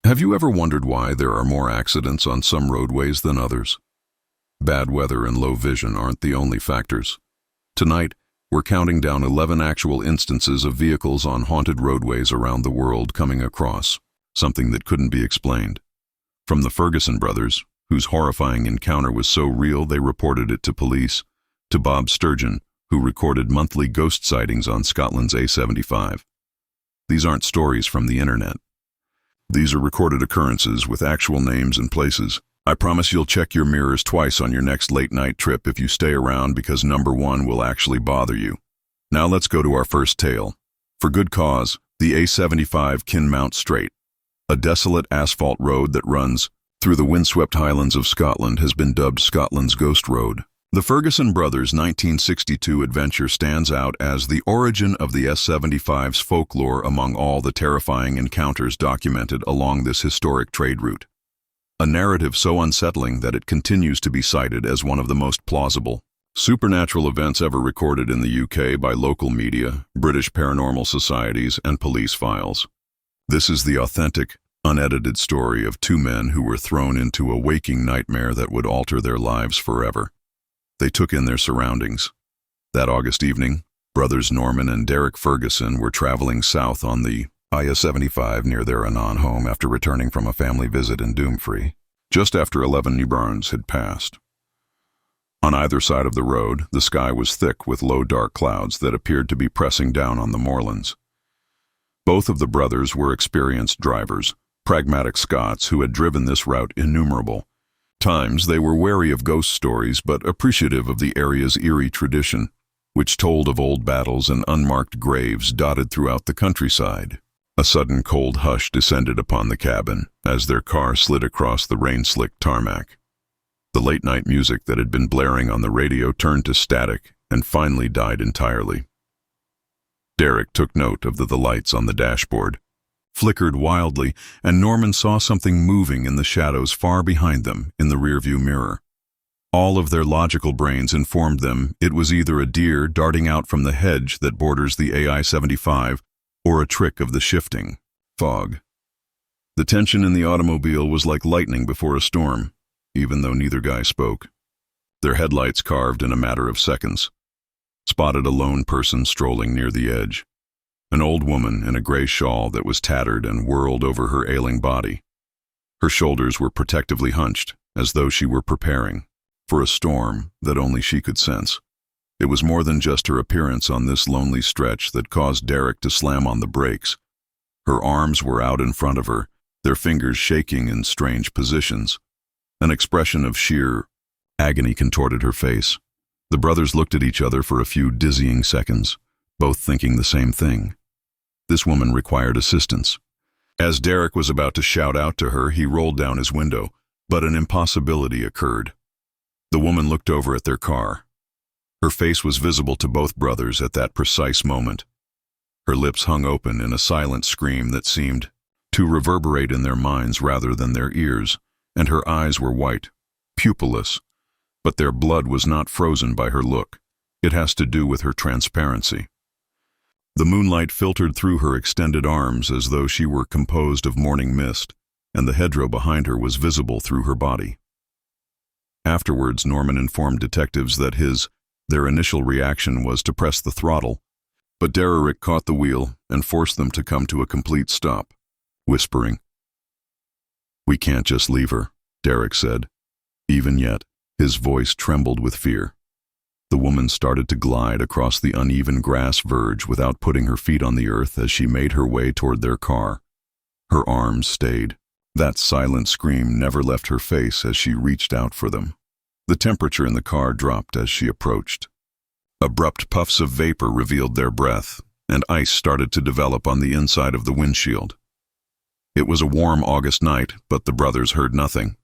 Have you ever wondered why there are more accidents on some roadways than others? Bad weather and low vision aren't the only factors. Tonight, we're counting down 11 actual instances of vehicles on haunted roadways around the world coming across something that couldn't be explained. From the Ferguson brothers, whose horrifying encounter was so real they reported it to police, to Bob Sturgeon, who recorded monthly ghost sightings on Scotland's A75. These aren't stories from the internet. These are recorded occurrences with actual names and places. I promise you'll check your mirrors twice on your next late-night trip if you stay around, because number one will actually bother you. Now let's go to our first tale. For good cause, the A75 Kinmount Strait, a desolate asphalt road that runs through the windswept highlands of Scotland, has been dubbed Scotland's Ghost Road. The Ferguson brothers' 1962 adventure stands out as the origin of the S75's folklore among all the terrifying encounters documented along this historic trade route. A narrative so unsettling that it continues to be cited as one of the most plausible supernatural events ever recorded in the UK by local media, British paranormal societies, and police files. This is the authentic, unedited story of two men who were thrown into a waking nightmare that would alter their lives forever. They took in their surroundings. That August evening, brothers Norman and Derek Ferguson were traveling south on the I-75 near their Annan home after returning from a family visit in Doomfree, just after 11 newborns had passed. On either side of the road, the sky was thick with low dark clouds that appeared to be pressing down on the moorlands. Both of the brothers were experienced drivers, pragmatic Scots who had driven this route innumerable times. They were wary of ghost stories but appreciative of the area's eerie tradition, which told of old battles and unmarked graves dotted throughout the countryside. A sudden cold hush descended upon the cabin as their car slid across the rain-slicked tarmac. The late-night music that had been blaring on the radio turned to static and finally died entirely. Derek took note of the lights on the dashboard flickered wildly, and Norman saw something moving in the shadows far behind them in the rearview mirror. All of their logical brains informed them it was either a deer darting out from the hedge that borders the AI-75 or a trick of the shifting fog. The tension in the automobile was like lightning before a storm, even though neither guy spoke. Their headlights carved in a matter of seconds, spotted a lone person strolling near the edge. An old woman in a gray shawl that was tattered and whirled over her ailing body. Her shoulders were protectively hunched, as though she were preparing for a storm that only she could sense. It was more than just her appearance on this lonely stretch that caused Derek to slam on the brakes. Her arms were out in front of her, their fingers shaking in strange positions. An expression of sheer agony contorted her face. The brothers looked at each other for a few dizzying seconds, both thinking the same thing. This woman required assistance. As Derek was about to shout out to her, he rolled down his window, but an impossibility occurred. The woman looked over at their car. Her face was visible to both brothers at that precise moment. Her lips hung open in a silent scream that seemed to reverberate in their minds rather than their ears, and her eyes were white, pupilless, but their blood was not frozen by her look. It has to do with her transparency. The moonlight filtered through her extended arms as though she were composed of morning mist, and the hedgerow behind her was visible through her body. Afterwards, Norman informed detectives that their initial reaction was to press the throttle, but Derek caught the wheel and forced them to come to a complete stop, whispering, "We can't just leave her," Derek said. Even yet, his voice trembled with fear. The woman started to glide across the uneven grass verge without putting her feet on the earth as she made her way toward their car. Her arms stayed. That silent scream never left her face as she reached out for them. The temperature in the car dropped as she approached. Abrupt puffs of vapor revealed their breath, and ice started to develop on the inside of the windshield. It was a warm August night, but the brothers heard nothing,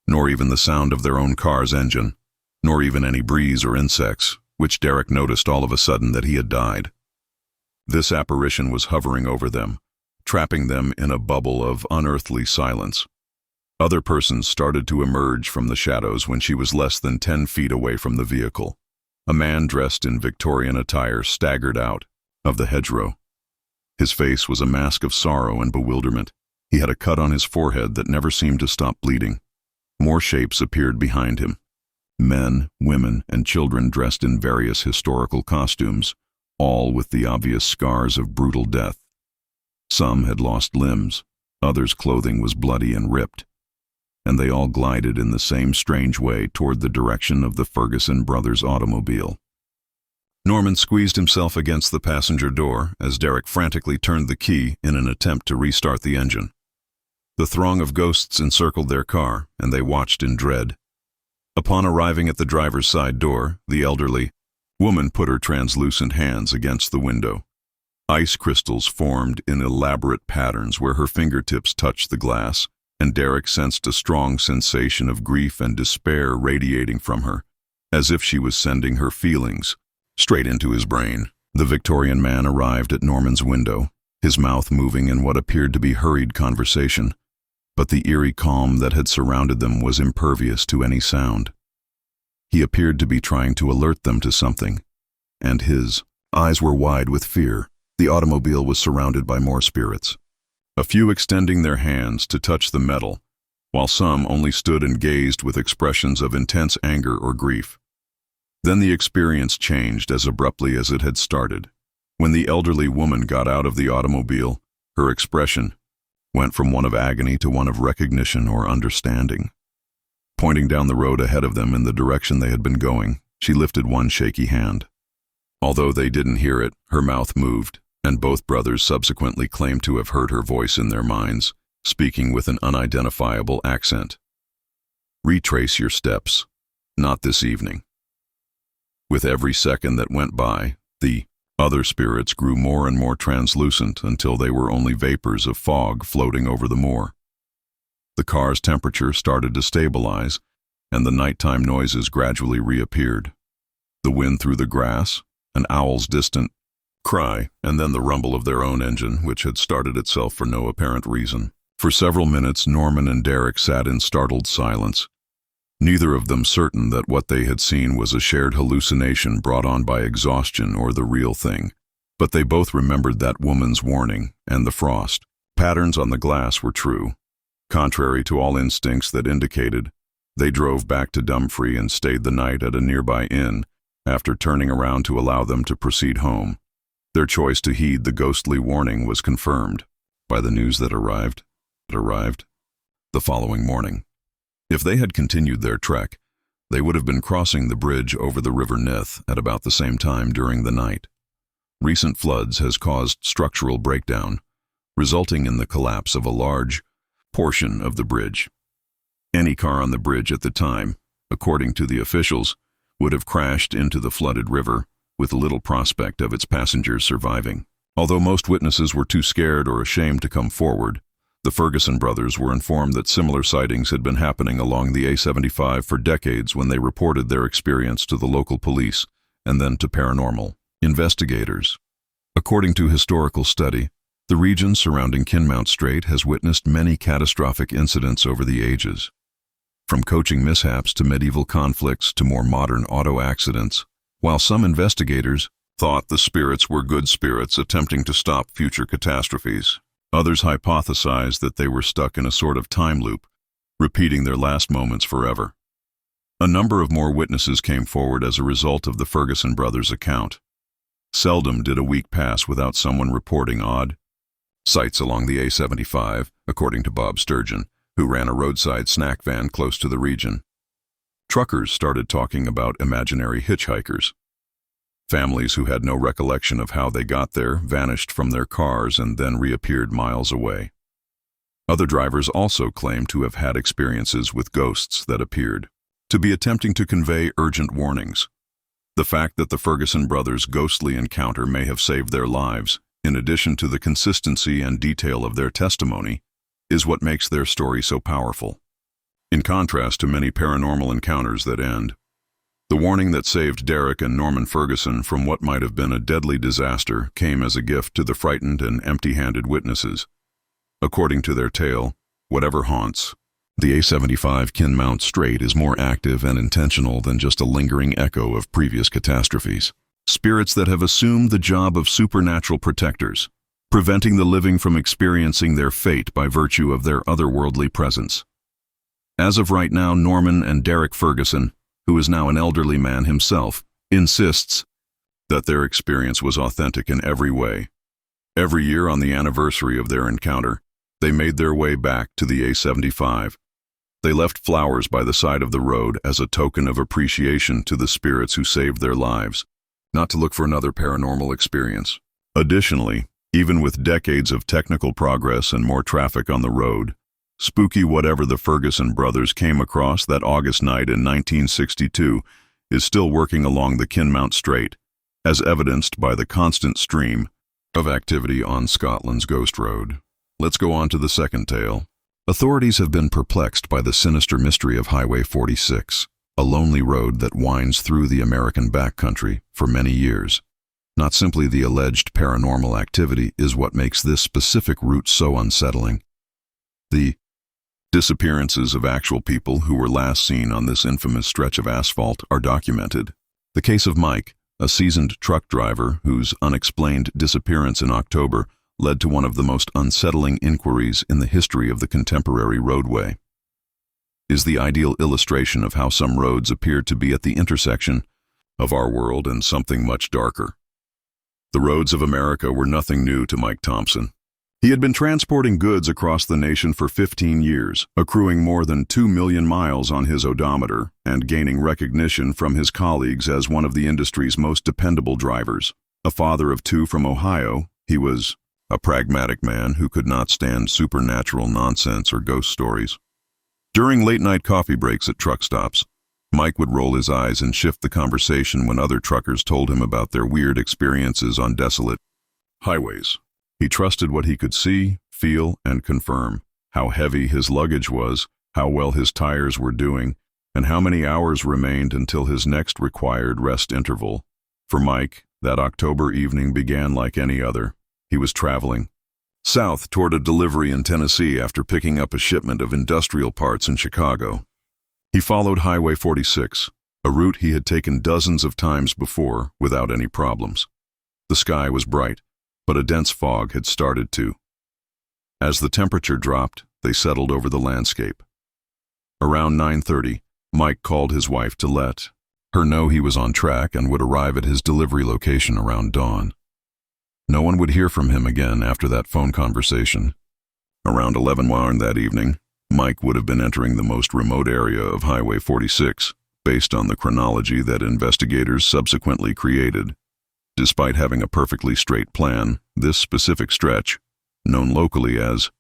nor even the sound of their own car's engine, nor even any breeze or insects, which Derek noticed all of a sudden that he had died. This apparition was hovering over them, trapping them in a bubble of unearthly silence. Other persons started to emerge from the shadows when she was less than 10 feet away from the vehicle. A man dressed in Victorian attire staggered out of the hedgerow. His face was a mask of sorrow and bewilderment. He had a cut on his forehead that never seemed to stop bleeding. More shapes appeared behind him. Men, women, and children dressed in various historical costumes, all with the obvious scars of brutal death. Some had lost limbs, others' clothing was bloody and ripped, and they all glided in the same strange way toward the direction of the Ferguson brothers' automobile. Norman squeezed himself against the passenger door as Derek frantically turned the key in an attempt to restart the engine. The throng of ghosts encircled their car, and they watched in dread. Upon arriving at the driver's side door, the elderly woman put her translucent hands against the window. Ice crystals formed in elaborate patterns where her fingertips touched the glass, and Derek sensed a strong sensation of grief and despair radiating from her, as if she was sending her feelings straight into his brain. The Victorian man arrived at Norman's window, his mouth moving in what appeared to be hurried conversation, but the eerie calm that had surrounded them was impervious to any sound. He appeared to be trying to alert them to something, and his eyes were wide with fear. The automobile was surrounded by more spirits, a few extending their hands to touch the metal, while some only stood and gazed with expressions of intense anger or grief. Then the experience changed as abruptly as it had started. When the elderly woman got out of the automobile, her expression went from one of agony to one of recognition or understanding. Pointing down the road ahead of them in the direction they had been going, she lifted one shaky hand. Although they didn't hear it, her mouth moved, and both brothers subsequently claimed to have heard her voice in their minds, speaking with an unidentifiable accent. "Retrace your steps. Not this evening." With every second that went by, the other spirits grew more and more translucent until they were only vapors of fog floating over the moor. The car's temperature started to stabilize, and the nighttime noises gradually reappeared. The wind through the grass, an owl's distant cry, and then the rumble of their own engine, which had started itself for no apparent reason. For several minutes, Norman and Derek sat in startled silence, neither of them certain that what they had seen was a shared hallucination brought on by exhaustion or the real thing. But they both remembered that woman's warning, and the frost patterns on the glass were true. Contrary to all instincts that indicated, they drove back to Dumfries and stayed the night at a nearby inn, after turning around to allow them to proceed home. Their choice to heed the ghostly warning was confirmed by the news that arrived the following morning. If they had continued their trek, they would have been crossing the bridge over the River Nith at about the same time during the night. Recent floods has caused structural breakdown, resulting in the collapse of a large portion of the bridge. Any car on the bridge at the time, according to the officials, would have crashed into the flooded river, with little prospect of its passengers surviving. Although most witnesses were too scared or ashamed to come forward, the Ferguson brothers were informed that similar sightings had been happening along the A75 for decades when they reported their experience to the local police and then to paranormal investigators. According to historical study, the region surrounding Kinmount Strait has witnessed many catastrophic incidents over the ages. From coaching mishaps to medieval conflicts to more modern auto accidents, while some investigators thought the spirits were good spirits attempting to stop future catastrophes, others hypothesized that they were stuck in a sort of time loop, repeating their last moments forever. A number of more witnesses came forward as a result of the Ferguson brothers' account. Seldom did a week pass without someone reporting odd sights along the A75, according to Bob Sturgeon, who ran a roadside snack van close to the region. Truckers started talking about imaginary hitchhikers. Families who had no recollection of how they got there vanished from their cars and then reappeared miles away. Other drivers also claimed to have had experiences with ghosts that appeared to be attempting to convey urgent warnings. The fact that the Ferguson brothers' ghostly encounter may have saved their lives, in addition to the consistency and detail of their testimony, is what makes their story so powerful. In contrast to many paranormal encounters that end, the warning that saved Derek and Norman Ferguson from what might have been a deadly disaster came as a gift to the frightened and empty-handed witnesses. According to their tale, whatever haunts the A75 Kinmount Strait is more active and intentional than just a lingering echo of previous catastrophes. Spirits that have assumed the job of supernatural protectors, preventing the living from experiencing their fate by virtue of their otherworldly presence. As of right now, Norman and Derek Ferguson, who is now an elderly man himself, insists that their experience was authentic in every way. Every year on the anniversary of their encounter, they made their way back to the A75. They left flowers by the side of the road as a token of appreciation to the spirits who saved their lives, not to look for another paranormal experience. Additionally, even with decades of technical progress and more traffic on the road, spooky whatever the Ferguson brothers came across that August night in 1962 is still working along the Kinmount Strait, as evidenced by the constant stream of activity on Scotland's Ghost Road. Let's go on to the second tale. Authorities have been perplexed by the sinister mystery of Highway 46, a lonely road that winds through the American backcountry for many years. Not simply the alleged paranormal activity is what makes this specific route so unsettling. The disappearances of actual people who were last seen on this infamous stretch of asphalt are documented. The case of Mike, a seasoned truck driver whose unexplained disappearance in October led to one of the most unsettling inquiries in the history of the contemporary roadway, is the ideal illustration of how some roads appear to be at the intersection of our world and something much darker. The roads of America were nothing new to Mike Thompson. He had been transporting goods across the nation for 15 years, accruing more than 2 million miles on his odometer and gaining recognition from his colleagues as one of the industry's most dependable drivers. A father of 2 from Ohio, he was a pragmatic man who could not stand supernatural nonsense or ghost stories. During late-night coffee breaks at truck stops, Mike would roll his eyes and shift the conversation when other truckers told him about their weird experiences on desolate highways. He trusted what he could see, feel, and confirm: how heavy his luggage was, how well his tires were doing, and how many hours remained until his next required rest interval. For Mike, that October evening began like any other. He was traveling south toward a delivery in Tennessee after picking up a shipment of industrial parts in Chicago. He followed Highway 46, a route he had taken dozens of times before without any problems. The sky was bright, but a dense fog had started to. As the temperature dropped, they settled over the landscape. Around 9:30, Mike called his wife to let her know he was on track and would arrive at his delivery location around dawn. No one would hear from him again after that phone conversation. Around 11 that evening, Mike would have been entering the most remote area of Highway 46, based on the chronology that investigators subsequently created. Despite having a perfectly straight plan, this specific stretch, known locally as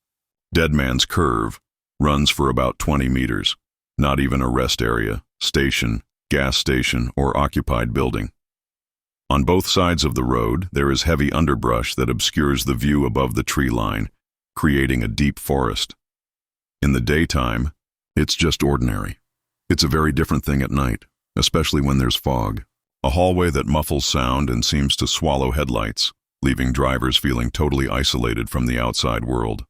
Dead Man's Curve, runs for about 20 meters. Not even a rest area, station, gas station, or occupied building. On both sides of the road, there is heavy underbrush that obscures the view above the tree line, creating a deep forest. In the daytime, it's just ordinary. It's a very different thing at night, especially when there's fog. A hallway that muffles sound and seems to swallow headlights, leaving drivers feeling totally isolated from the outside world.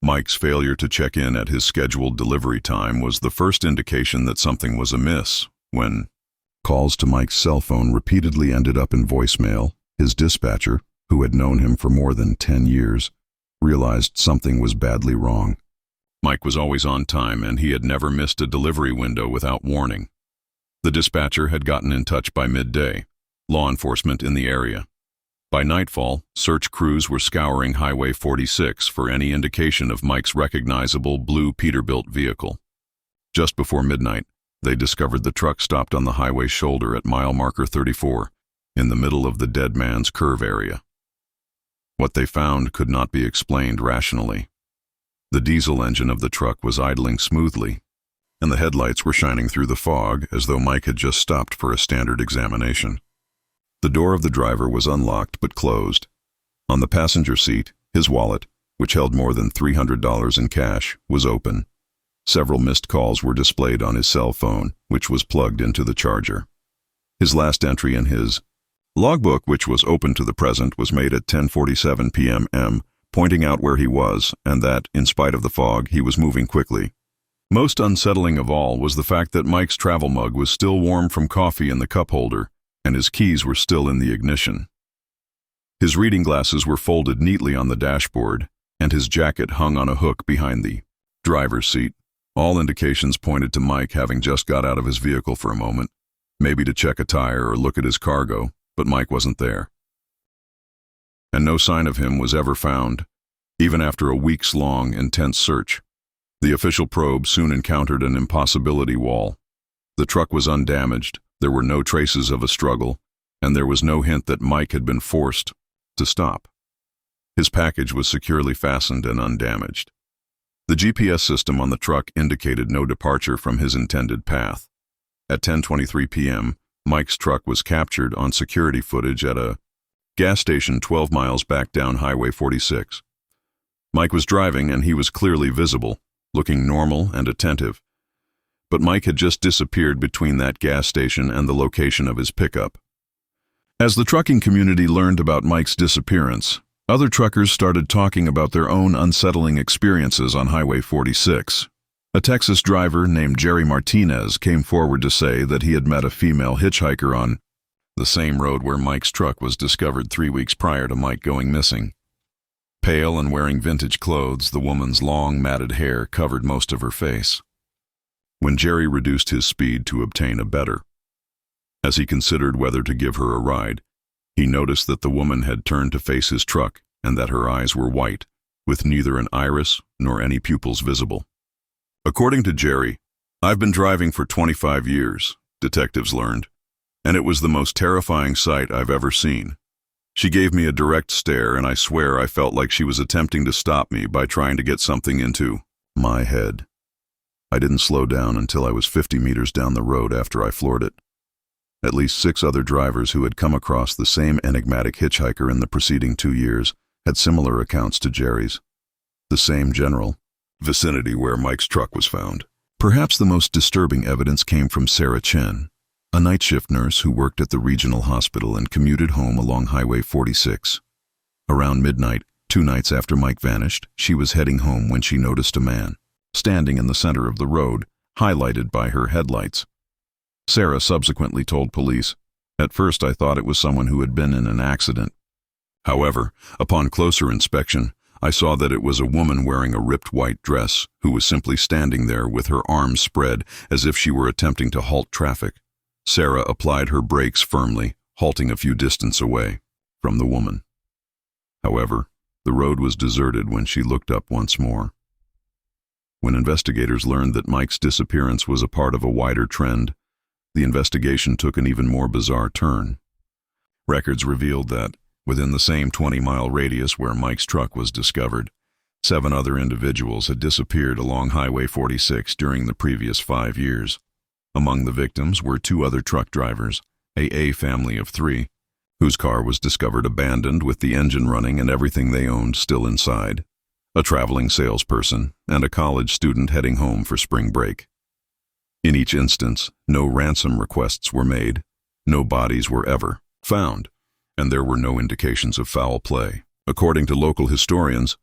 Mike's failure to check in at his scheduled delivery time was the first indication that something was amiss. When calls to Mike's cell phone repeatedly ended up in voicemail, his dispatcher, who had known him for more than 10 years, realized something was badly wrong. Mike was always on time, and he had never missed a delivery window without warning. The dispatcher had gotten in touch by midday, law enforcement in the area. By nightfall, search crews were scouring Highway 46 for any indication of Mike's recognizable blue Peterbilt vehicle. Just before midnight, they discovered the truck stopped on the highway shoulder at mile marker 34, in the middle of the Dead Man's Curve area. What they found could not be explained rationally. The diesel engine of the truck was idling smoothly, and the headlights were shining through the fog as though Mike had just stopped for a standard examination. The door of the driver was unlocked but closed. On the passenger seat, his wallet, which held more than $300 in cash, was open. Several missed calls were displayed on his cell phone, which was plugged into the charger. His last entry in his logbook, which was open to the present, was made at 10:47 p.m., pointing out where he was and that, in spite of the fog, he was moving quickly. Most unsettling of all was the fact that Mike's travel mug was still warm from coffee in the cup holder, and his keys were still in the ignition. His reading glasses were folded neatly on the dashboard, and his jacket hung on a hook behind the driver's seat. All indications pointed to Mike having just got out of his vehicle for a moment, maybe to check a tire or look at his cargo, but Mike wasn't there. And no sign of him was ever found, even after a weeks-long, intense search. The official probe soon encountered an impossibility wall. The truck was undamaged, there were no traces of a struggle, and there was no hint that Mike had been forced to stop. His package was securely fastened and undamaged. The GPS system on the truck indicated no departure from his intended path. At 10:23 p.m., Mike's truck was captured on security footage at a gas station 12 miles back down Highway 46. Mike was driving and he was clearly visible, looking normal and attentive. But Mike had just disappeared between that gas station and the location of his pickup. As the trucking community learned about Mike's disappearance, other truckers started talking about their own unsettling experiences on Highway 46. A Texas driver named Jerry Martinez came forward to say that he had met a female hitchhiker on the same road where Mike's truck was discovered 3 weeks prior to Mike going missing. Pale and wearing vintage clothes, the woman's long, matted hair covered most of her face. When Jerry reduced his speed to obtain a better, as he considered whether to give her a ride, he noticed that the woman had turned to face his truck and that her eyes were white, with neither an iris nor any pupils visible. According to Jerry, "I've been driving for 25 years, detectives learned, and it was the most terrifying sight I've ever seen. She gave me a direct stare, and I swear I felt like she was attempting to stop me by trying to get something into my head. I didn't slow down until I was 50 meters down the road after I floored it." At least 6 other drivers who had come across the same enigmatic hitchhiker in the preceding 2 years had similar accounts to Jerry's. The same general vicinity where Mike's truck was found. Perhaps the most disturbing evidence came from Sarah Chen, a night shift nurse who worked at the regional hospital and commuted home along Highway 46. Around midnight, 2 nights after Mike vanished, she was heading home when she noticed a man standing in the center of the road, highlighted by her headlights. Sarah subsequently told police, "At first I thought it was someone who had been in an accident. However, upon closer inspection, I saw that it was a woman wearing a ripped white dress who was simply standing there with her arms spread as if she were attempting to halt traffic." Sarah applied her brakes firmly, halting a few distance away from the woman. However, the road was deserted when she looked up once more. When investigators learned that Mike's disappearance was a part of a wider trend, the investigation took an even more bizarre turn. Records revealed that, within the same 20-mile radius where Mike's truck was discovered, 7 other individuals had disappeared along Highway 46 during the previous 5 years. Among the victims were 2 other truck drivers, a family of 3, whose car was discovered abandoned with the engine running and everything they owned still inside, a traveling salesperson, and a college student heading home for spring break. In each instance, no ransom requests were made, no bodies were ever found, and there were no indications of foul play. According to local historians,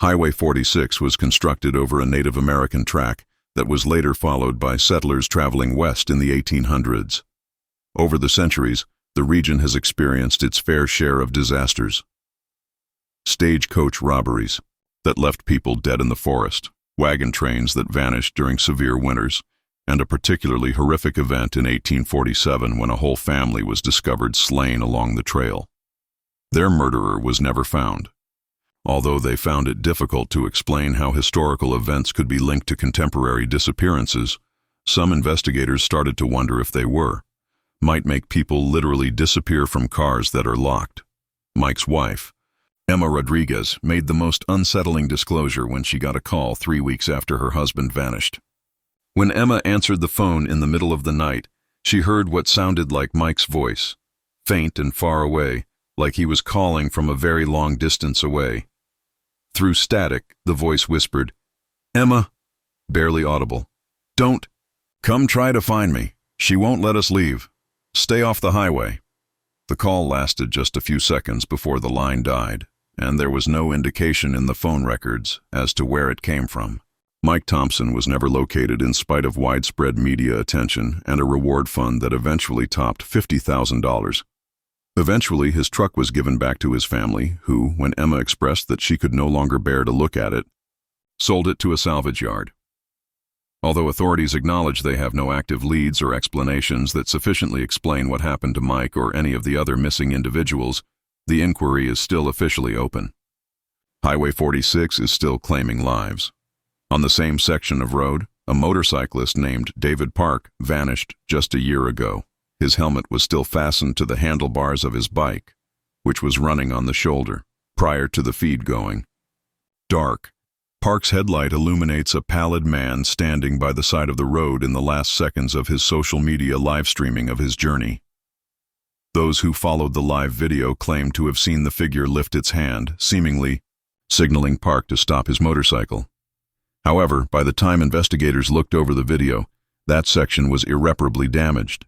Highway 46 was constructed over a Native American track that was later followed by settlers traveling west in the 1800s. Over the centuries, the region has experienced its fair share of disasters. Stagecoach robberies that left people dead in the forest, wagon trains that vanished during severe winters, and a particularly horrific event in 1847 when a whole family was discovered slain along the trail. Their murderer was never found. Although they found it difficult to explain how historical events could be linked to contemporary disappearances, some investigators started to wonder if they might make people literally disappear from cars that are locked. Mike's wife, Emma Rodriguez, made the most unsettling disclosure when she got a call 3 weeks after her husband vanished. When Emma answered the phone in the middle of the night, she heard what sounded like Mike's voice, faint and far away, like he was calling from a very long distance away. Through static, the voice whispered, "Emma," barely audible, "don't. Come try to find me. She won't let us leave. Stay off the highway." The call lasted just a few seconds before the line died, and there was no indication in the phone records as to where it came from. Mike Thompson was never located in spite of widespread media attention and a reward fund that eventually topped $50,000. Eventually, his truck was given back to his family, who, when Emma expressed that she could no longer bear to look at it, sold it to a salvage yard. Although authorities acknowledge they have no active leads or explanations that sufficiently explain what happened to Mike or any of the other missing individuals, the inquiry is still officially open. Highway 46 is still claiming lives. On the same section of road, a motorcyclist named David Park vanished just a year ago. His helmet was still fastened to the handlebars of his bike, which was running on the shoulder, prior to the feed going. Dark. Park's headlight illuminates a pallid man standing by the side of the road in the last seconds of his social media live streaming of his journey. Those who followed the live video claim to have seen the figure lift its hand, seemingly signaling Park to stop his motorcycle. However, by the time investigators looked over the video, that section was irreparably damaged.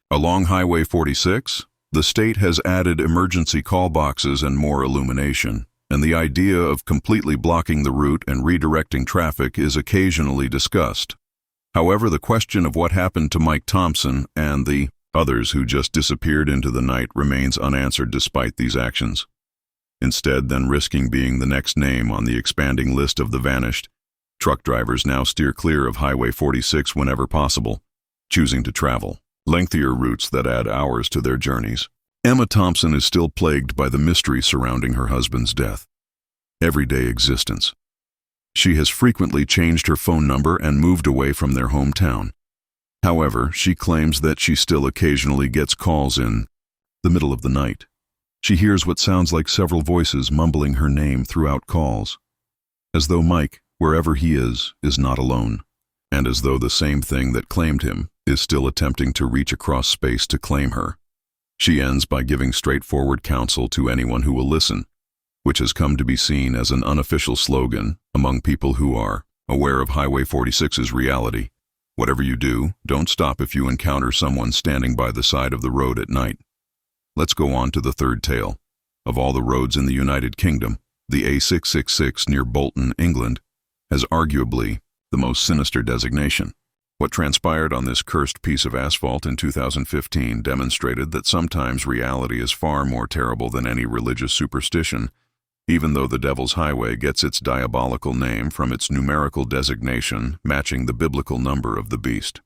Along Highway 46, the state has added emergency call boxes and more illumination, and the idea of completely blocking the route and redirecting traffic is occasionally discussed. However, the question of what happened to Mike Thompson and the others who just disappeared into the night remains unanswered despite these actions. Instead, than risking being the next name on the expanding list of the vanished, truck drivers now steer clear of Highway 46 whenever possible, choosing to travel lengthier routes that add hours to their journeys. Emma Thompson is still plagued by the mystery surrounding her husband's death. Everyday existence. She has frequently changed her phone number and moved away from their hometown. However, she claims that she still occasionally gets calls in the middle of the night. She hears what sounds like several voices mumbling her name throughout calls, as though Mike, wherever he is not alone, and as though the same thing that claimed him is still attempting to reach across space to claim her. She ends by giving straightforward counsel to anyone who will listen, which has come to be seen as an unofficial slogan among people who are aware of Highway 46's reality. Whatever you do, don't stop if you encounter someone standing by the side of the road at night. Let's go on to the third tale. Of all the roads in the United Kingdom, the A666 near Bolton, England, has arguably the most sinister designation. What transpired on this cursed piece of asphalt in 2015 demonstrated that sometimes reality is far more terrible than any religious superstition, even though the Devil's Highway gets its diabolical name from its numerical designation matching the biblical number of the beast.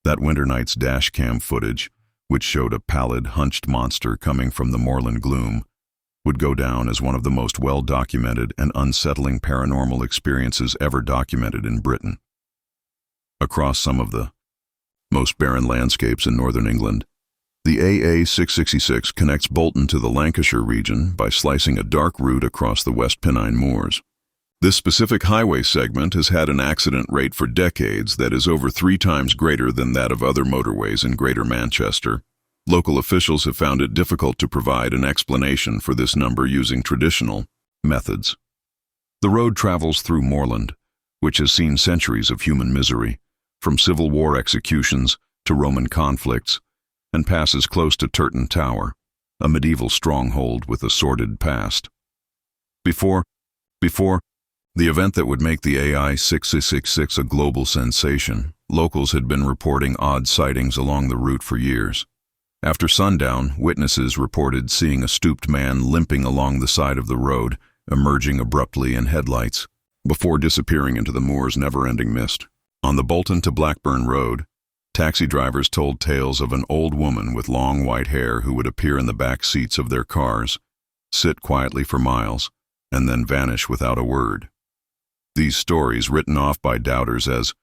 That winter night's dash cam footage, which showed a pallid, hunched monster coming from the moorland gloom, would go down as one of the most well-documented and unsettling paranormal experiences ever documented in Britain. Across some of the most barren landscapes in northern England, the AA666 connects Bolton to the Lancashire region by slicing a dark route across the West Pennine Moors. This specific highway segment has had an accident rate for decades that is over 3 times greater than that of other motorways in Greater Manchester. Local officials have found it difficult to provide an explanation for this number using traditional methods. The road travels through moorland, which has seen centuries of human misery, from Civil War executions to Roman conflicts, and passes close to Turton Tower, a medieval stronghold with a sordid past. Before the event that would make the AI-666 a global sensation, locals had been reporting odd sightings along the route for years. After sundown, witnesses reported seeing a stooped man limping along the side of the road, emerging abruptly in headlights, before disappearing into the moor's never-ending mist. On the Bolton to Blackburn Road, taxi drivers told tales of an old woman with long white hair who would appear in the back seats of their cars, sit quietly for miles, and then vanish without a word. These stories, written off by doubters as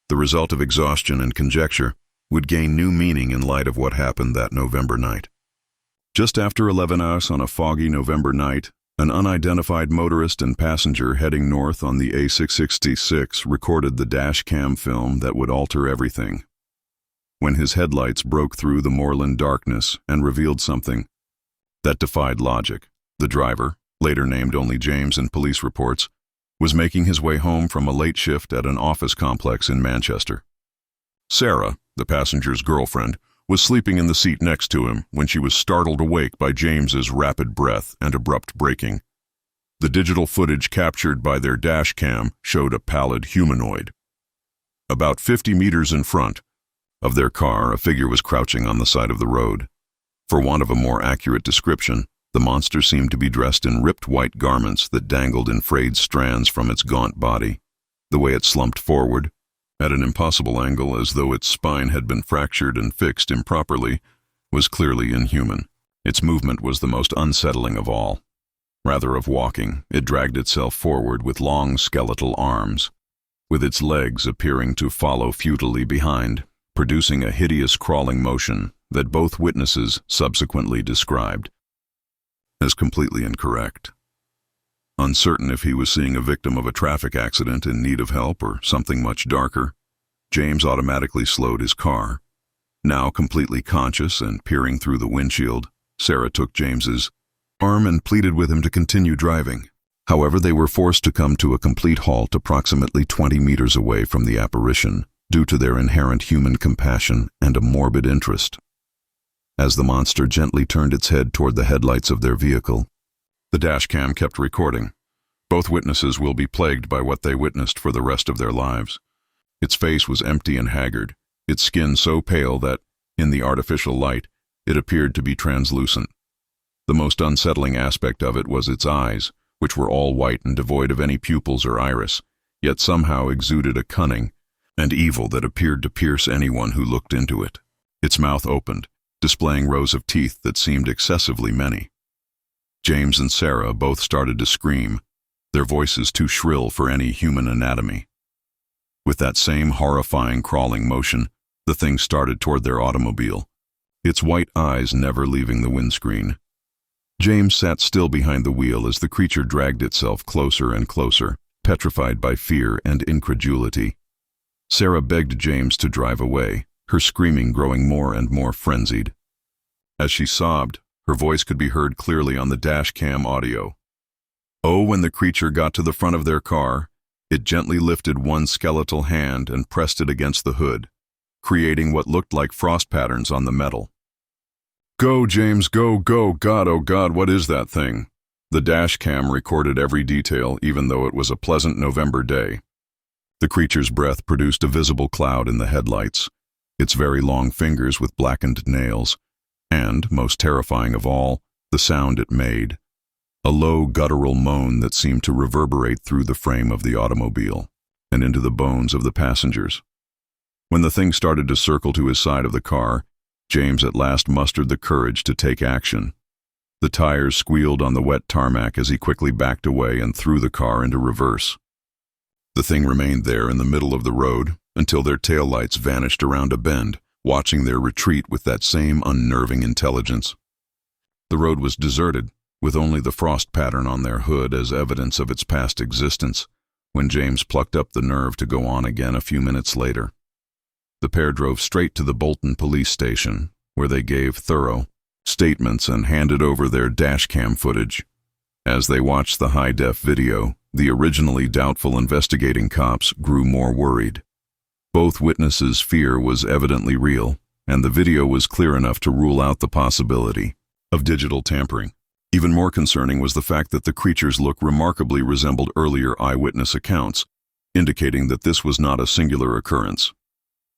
the result of exhaustion and conjecture, would gain new meaning in light of what happened that November night. Just after 11 hours on a foggy November night, an unidentified motorist and passenger heading north on the A666 recorded the dash cam film that would alter everything. When his headlights broke through the moorland darkness and revealed something that defied logic, the driver, later named only James in police reports, was making his way home from a late shift at an office complex in Manchester. Sarah, the passenger's girlfriend, was sleeping in the seat next to him when she was startled awake by James's rapid breath and abrupt braking. The digital footage captured by their dash cam showed a pallid humanoid. About 50 meters in front of their car, a figure was crouching on the side of the road. For want of a more accurate description, the monster seemed to be dressed in ripped white garments that dangled in frayed strands from its gaunt body. The way it slumped forward, at an impossible angle as though its spine had been fractured and fixed improperly, was clearly inhuman. Its movement was the most unsettling of all. Rather of walking, it dragged itself forward with long skeletal arms, with its legs appearing to follow futilely behind, producing a hideous crawling motion that both witnesses subsequently described as completely incorrect. Uncertain if he was seeing a victim of a traffic accident in need of help or something much darker, James automatically slowed his car. Now completely conscious and peering through the windshield, Sarah took James's arm and pleaded with him to continue driving. However, they were forced to come to a complete halt approximately 20 meters away from the apparition due to their inherent human compassion and a morbid interest. As the monster gently turned its head toward the headlights of their vehicle, the dashcam kept recording. Both witnesses will be plagued by what they witnessed for the rest of their lives. Its face was empty and haggard, its skin so pale that, in the artificial light, it appeared to be translucent. The most unsettling aspect of it was its eyes, which were all white and devoid of any pupils or iris, yet somehow exuded a cunning and evil that appeared to pierce anyone who looked into it. Its mouth opened, displaying rows of teeth that seemed excessively many. James and Sarah both started to scream, their voices too shrill for any human anatomy. With that same horrifying crawling motion, the thing started toward their automobile, its white eyes never leaving the windscreen. James sat still behind the wheel as the creature dragged itself closer and closer, petrified by fear and incredulity. Sarah begged James to drive away, her screaming growing more and more frenzied. As she sobbed, her voice could be heard clearly on the dash cam audio. Oh, when the creature got to the front of their car, it gently lifted one skeletal hand and pressed it against the hood, creating what looked like frost patterns on the metal. Go, James, go, go, God, oh God, what is that thing? The dash cam recorded every detail, even though it was a pleasant November day. The creature's breath produced a visible cloud in the headlights, its very long fingers with blackened nails, and, most terrifying of all, the sound it made, a low guttural moan that seemed to reverberate through the frame of the automobile and into the bones of the passengers. When the thing started to circle to his side of the car, James at last mustered the courage to take action. The tires squealed on the wet tarmac as he quickly backed away and threw the car into reverse. The thing remained there in the middle of the road until their taillights vanished around a bend, watching their retreat with that same unnerving intelligence. The road was deserted, with only the frost pattern on their hood as evidence of its past existence, when James plucked up the nerve to go on again a few minutes later. The pair drove straight to the Bolton police station, where they gave thorough statements and handed over their dashcam footage. As they watched the high-def video, the originally doubtful investigating cops grew more worried. Both witnesses' fear was evidently real, and the video was clear enough to rule out the possibility of digital tampering. Even more concerning was the fact that the creature's look remarkably resembled earlier eyewitness accounts, indicating that this was not a singular occurrence.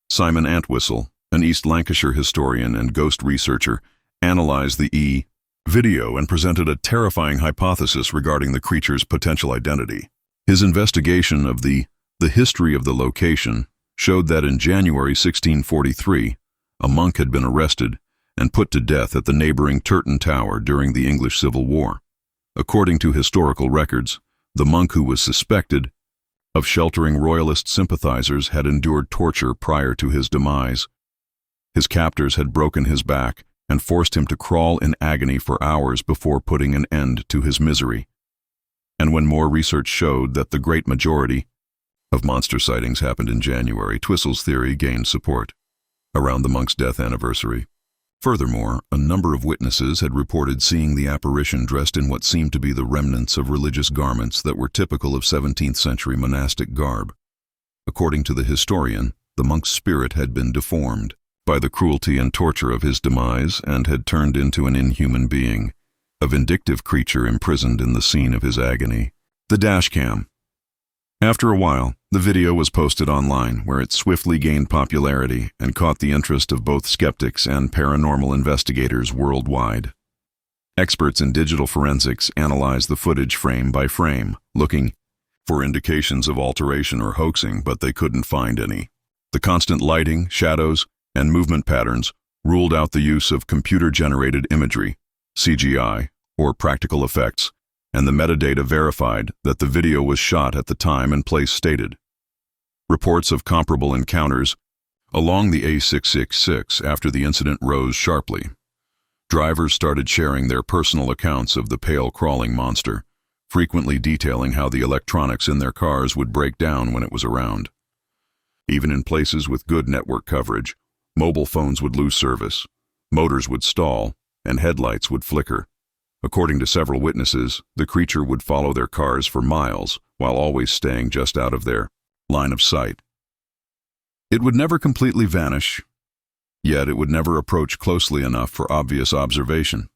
Simon Antwistle, an East Lancashire historian and ghost researcher, analyzed the video and presented a terrifying hypothesis regarding the creature's potential identity. His investigation of the history of the location showed that in January 1643, a monk had been arrested and put to death at the neighboring Turton Tower during the English Civil War. According to historical records, the monk who was suspected of sheltering royalist sympathizers had endured torture prior to his demise. His captors had broken his back and forced him to crawl in agony for hours before putting an end to his misery. And when more research showed that the great majority of monster sightings happened in January, Twistle's theory gained support around the monk's death anniversary. Furthermore, a number of witnesses had reported seeing the apparition dressed in what seemed to be the remnants of religious garments that were typical of 17th century monastic garb. According to the historian, the monk's spirit had been deformed by the cruelty and torture of his demise and had turned into an inhuman being, a vindictive creature imprisoned in the scene of his agony. The dashcam. After a while, The video was posted online, where it swiftly gained popularity and caught the interest of both skeptics and paranormal investigators worldwide. Experts in digital forensics analyzed the footage frame by frame, looking for indications of alteration or hoaxing, but they couldn't find any. The constant lighting, shadows, and movement patterns ruled out the use of computer-generated imagery, CGI, or practical effects, and the metadata verified that the video was shot at the time and place stated. Reports of comparable encounters along the A666 after the incident rose sharply. Drivers started sharing their personal accounts of the pale crawling monster, frequently detailing how the electronics in their cars would break down when it was around. Even in places with good network coverage, mobile phones would lose service, motors would stall, and headlights would flicker. According to several witnesses, the creature would follow their cars for miles while always staying just out of their line of sight. It would never completely vanish, yet it would never approach closely enough for obvious observation.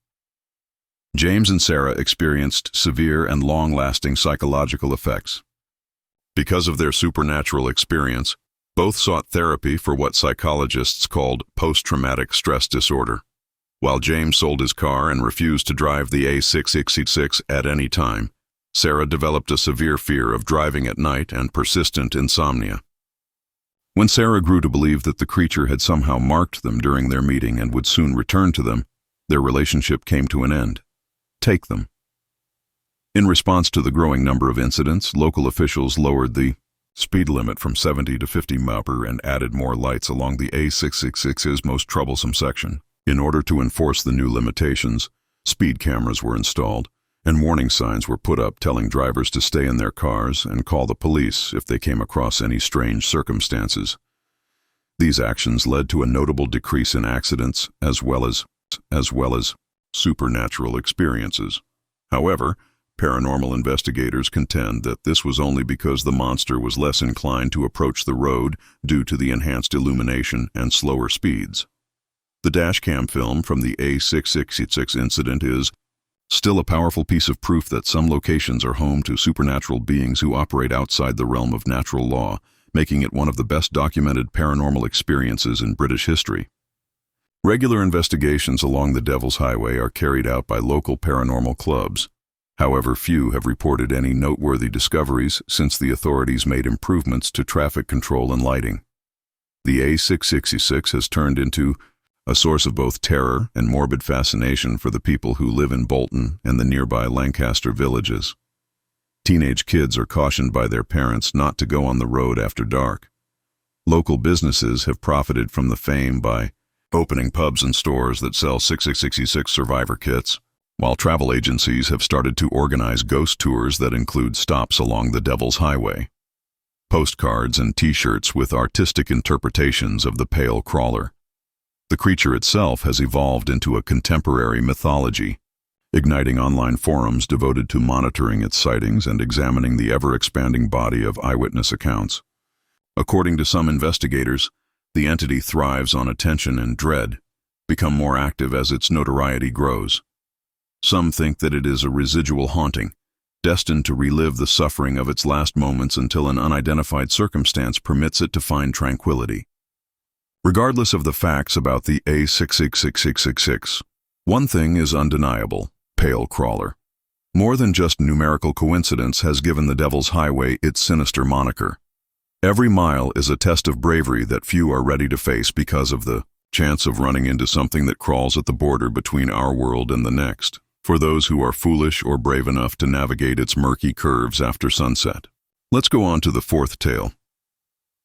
James and Sarah experienced severe and long-lasting psychological effects. Because of their supernatural experience, both sought therapy for what psychologists called post-traumatic stress disorder. While James sold his car and refused to drive the A666 at any time, Sarah developed a severe fear of driving at night and persistent insomnia. When Sarah grew to believe that the creature had somehow marked them during their meeting and would soon return to them, their relationship came to an end. Take them. In response to the growing number of incidents, local officials lowered the speed limit from 70 to 50 mph and added more lights along the A666's most troublesome section. In order to enforce the new limitations, speed cameras were installed, and warning signs were put up telling drivers to stay in their cars and call the police if they came across any strange circumstances. These actions led to a notable decrease in accidents as well as supernatural experiences. However, paranormal investigators contend that this was only because the monster was less inclined to approach the road due to the enhanced illumination and slower speeds. The dashcam film from the A666 incident is still a powerful piece of proof that some locations are home to supernatural beings who operate outside the realm of natural law, making it one of the best documented paranormal experiences in British history. Regular investigations along the Devil's Highway are carried out by local paranormal clubs. However, few have reported any noteworthy discoveries since the authorities made improvements to traffic control and lighting. The A666 has turned into a source of both terror and morbid fascination for the people who live in Bolton and the nearby Lancaster villages. Teenage kids are cautioned by their parents not to go on the road after dark. Local businesses have profited from the fame by opening pubs and stores that sell 666 survivor kits, while travel agencies have started to organize ghost tours that include stops along the Devil's Highway. Postcards and t-shirts with artistic interpretations of the pale crawler. The creature itself has evolved into a contemporary mythology, igniting online forums devoted to monitoring its sightings and examining the ever-expanding body of eyewitness accounts. According to some investigators, the entity thrives on attention and dread, become more active as its notoriety grows. Some think that it is a residual haunting, destined to relive the suffering of its last moments until an unidentified circumstance permits it to find tranquility. Regardless of the facts about the A66666, one thing is undeniable: pale crawler. More than just numerical coincidence has given the Devil's Highway its sinister moniker. Every mile is a test of bravery that few are ready to face because of the chance of running into something that crawls at the border between our world and the next, for those who are foolish or brave enough to navigate its murky curves after sunset. Let's go on to the fourth tale.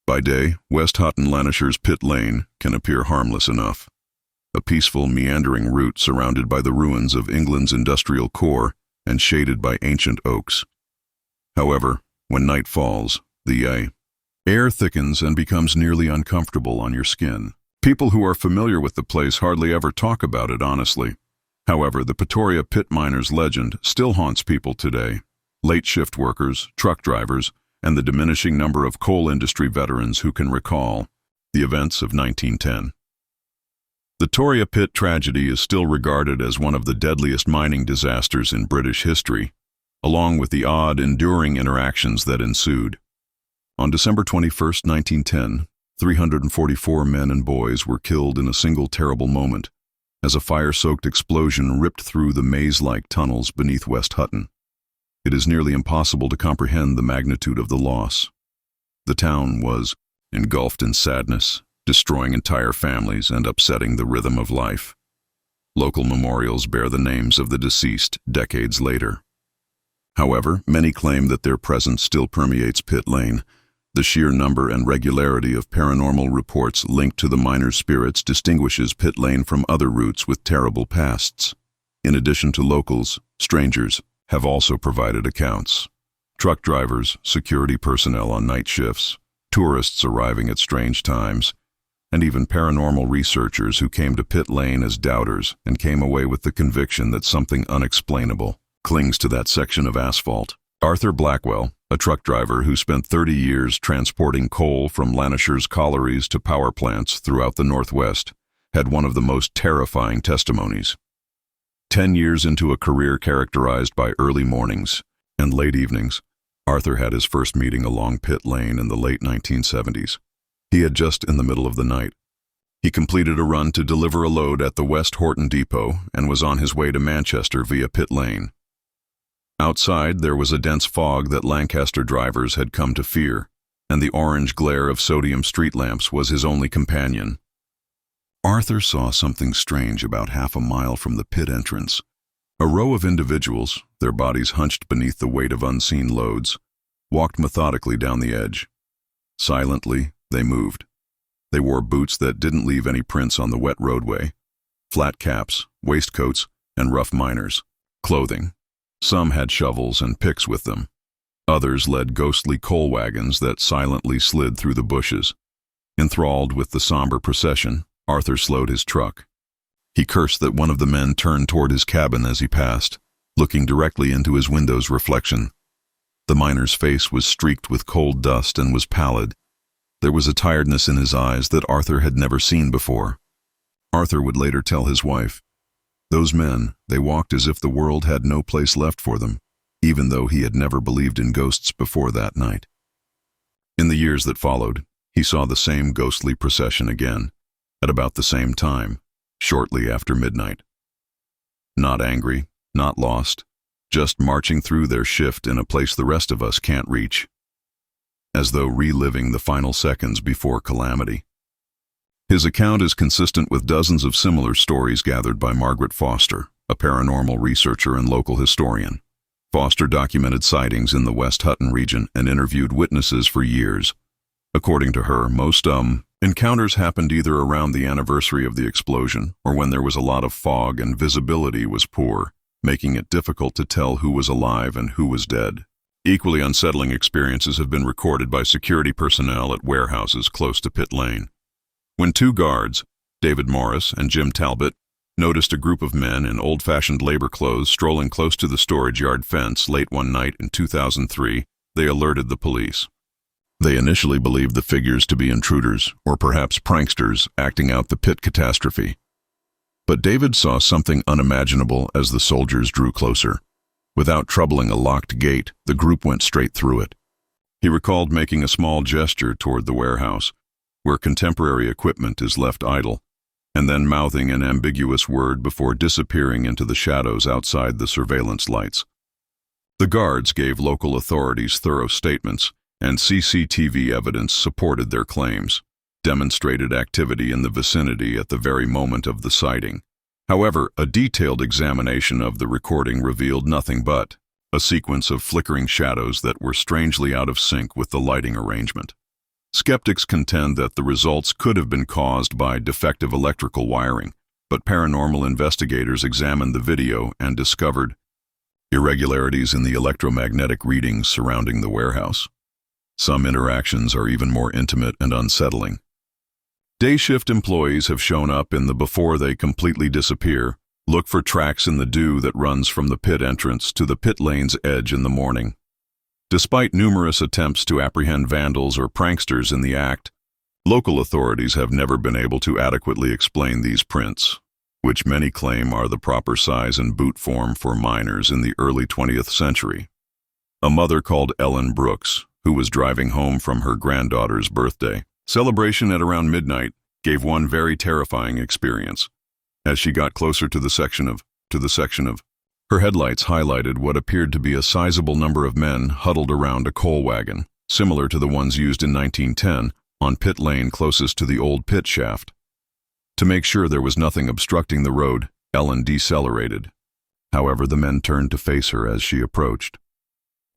By day, West Houghton Lanishires Pit Lane can appear harmless enough. A peaceful, meandering route surrounded by the ruins of England's industrial core and shaded by ancient oaks. However, when night falls, the air thickens and becomes nearly uncomfortable on your skin. People who are familiar with the place hardly ever talk about it honestly. However, the Pretoria pit miners' legend still haunts people today. Late shift workers, truck drivers, and the diminishing number of coal industry veterans who can recall the events of 1910. The Toria Pit tragedy is still regarded as one of the deadliest mining disasters in British history, along with the odd, enduring interactions that ensued. On December 21, 1910, 344 men and boys were killed in a single terrible moment as a fire-soaked explosion ripped through the maze-like tunnels beneath West Hutton. It is nearly impossible to comprehend the magnitude of the loss. The town was engulfed in sadness, destroying entire families and upsetting the rhythm of life. Local memorials bear the names of the deceased decades later. However, many claim that their presence still permeates Pit Lane. The sheer number and regularity of paranormal reports linked to the miners' spirits distinguishes Pit Lane from other routes with terrible pasts. In addition to locals, strangers have also provided accounts. Truck drivers, security personnel on night shifts, tourists arriving at strange times, and even paranormal researchers who came to Pit Lane as doubters and came away with the conviction that something unexplainable clings to that section of asphalt. Arthur Blackwell, a truck driver who spent 30 years transporting coal from Lanishers collieries to power plants throughout the Northwest, had one of the most terrifying testimonies. 10 years into a career characterized by early mornings and late evenings, Arthur had his first meeting along Pit Lane in the late 1970s. He had just in the middle of the night. He completed a run to deliver a load at the West Horton Depot and was on his way to Manchester via Pit Lane. Outside, there was a dense fog that Lancaster drivers had come to fear, and the orange glare of sodium street lamps was his only companion. Arthur saw something strange about half a mile from the pit entrance. A row of individuals, their bodies hunched beneath the weight of unseen loads, walked methodically down the edge. Silently, they moved. They wore boots that didn't leave any prints on the wet roadway, flat caps, waistcoats, and rough miners' clothing. Some had shovels and picks with them. Others led ghostly coal wagons that silently slid through the bushes. Enthralled with the somber procession, Arthur slowed his truck. He cursed that one of the men turned toward his cabin as he passed, looking directly into his window's reflection. The miner's face was streaked with cold dust and was pallid. There was a tiredness in his eyes that Arthur had never seen before. Arthur would later tell his wife, "Those men, they walked as if the world had no place left for them, even though he had never believed in ghosts before that night." In the years that followed, he saw the same ghostly procession again, at about the same time, shortly after midnight. Not angry, not lost, just marching through their shift in a place the rest of us can't reach, as though reliving the final seconds before calamity. His account is consistent with dozens of similar stories gathered by Margaret Foster, a paranormal researcher and local historian. Foster documented sightings in the West Hutton region and interviewed witnesses for years. According to her, most encounters happened either around the anniversary of the explosion or when there was a lot of fog and visibility was poor, making it difficult to tell who was alive and who was dead. Equally unsettling experiences have been recorded by security personnel at warehouses close to Pit Lane. When two guards, David Morris and Jim Talbot, noticed a group of men in old-fashioned labor clothes strolling close to the storage yard fence late one night in 2003, they alerted the police. They initially believed the figures to be intruders, or perhaps pranksters, acting out the pit catastrophe. But David saw something unimaginable as the soldiers drew closer. Without troubling a locked gate, the group went straight through it. He recalled making a small gesture toward the warehouse, where contemporary equipment is left idle, and then mouthing an ambiguous word before disappearing into the shadows outside the surveillance lights. The guards gave local authorities thorough statements, and CCTV evidence supported their claims, demonstrated activity in the vicinity at the very moment of the sighting. However, a detailed examination of the recording revealed nothing but a sequence of flickering shadows that were strangely out of sync with the lighting arrangement. Skeptics contend that the results could have been caused by defective electrical wiring, but paranormal investigators examined the video and discovered irregularities in the electromagnetic readings surrounding the warehouse. Some interactions are even more intimate and unsettling. Day shift employees have shown up in the before they completely disappear, look for tracks in the dew that runs from the pit entrance to the pit lane's edge in the morning. Despite numerous attempts to apprehend vandals or pranksters in the act, local authorities have never been able to adequately explain these prints, which many claim are the proper size and boot form for miners in the early 20th century. A mother called Ellen Brooks, who was driving home from her granddaughter's birthday. Celebration at around midnight gave one very terrifying experience. As she got closer to the section of, her headlights highlighted what appeared to be a sizable number of men huddled around a coal wagon, similar to the ones used in 1910 on pit lane closest to the old pit shaft. To make sure there was nothing obstructing the road, Ellen decelerated. However, the men turned to face her as she approached.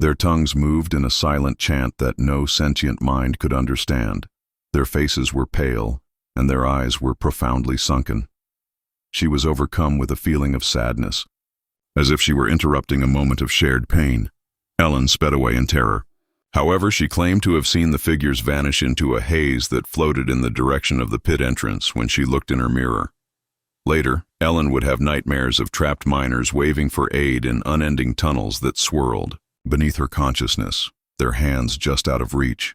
Their tongues moved in a silent chant that no sentient mind could understand. Their faces were pale, and their eyes were profoundly sunken. She was overcome with a feeling of sadness, as if she were interrupting a moment of shared pain. Ellen sped away in terror. However, she claimed to have seen the figures vanish into a haze that floated in the direction of the pit entrance when she looked in her mirror. Later, Ellen would have nightmares of trapped miners waving for aid in unending tunnels that swirled beneath her consciousness, their hands just out of reach.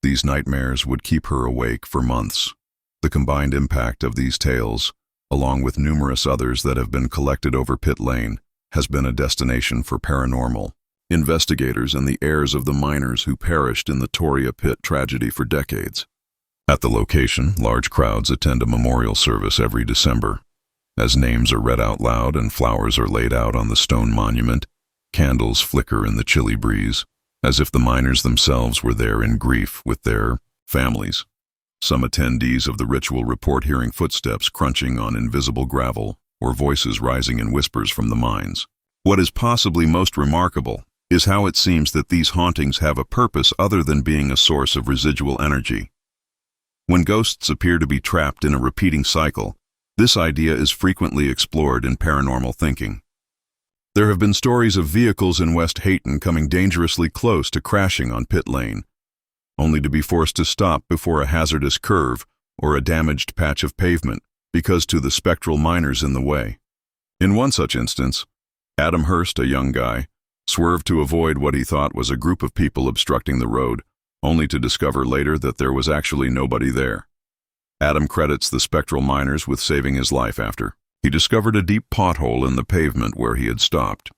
These nightmares would keep her awake for months. The combined impact of these tales, along with numerous others that have been collected over pit lane, has been a destination for paranormal investigators and the heirs of the miners who perished in the Toria pit tragedy for decades. At the location, large crowds attend a memorial service every December. As names are read out loud and flowers are laid out on the stone monument, candles flicker in the chilly breeze, as if the miners themselves were there in grief with their families. Some attendees of the ritual report hearing footsteps crunching on invisible gravel or voices rising in whispers from the mines. What is possibly most remarkable is how it seems that these hauntings have a purpose other than being a source of residual energy. When ghosts appear to be trapped in a repeating cycle, this idea is frequently explored in paranormal thinking. There have been stories of vehicles in West Hayton coming dangerously close to crashing on pit lane, only to be forced to stop before a hazardous curve or a damaged patch of pavement because to the spectral miners in the way. In one such instance, Adam Hurst, a young guy, swerved to avoid what he thought was a group of people obstructing the road, only to discover later that there was actually nobody there. Adam credits the spectral miners with saving his life after he discovered a deep pothole in the pavement where he had stopped.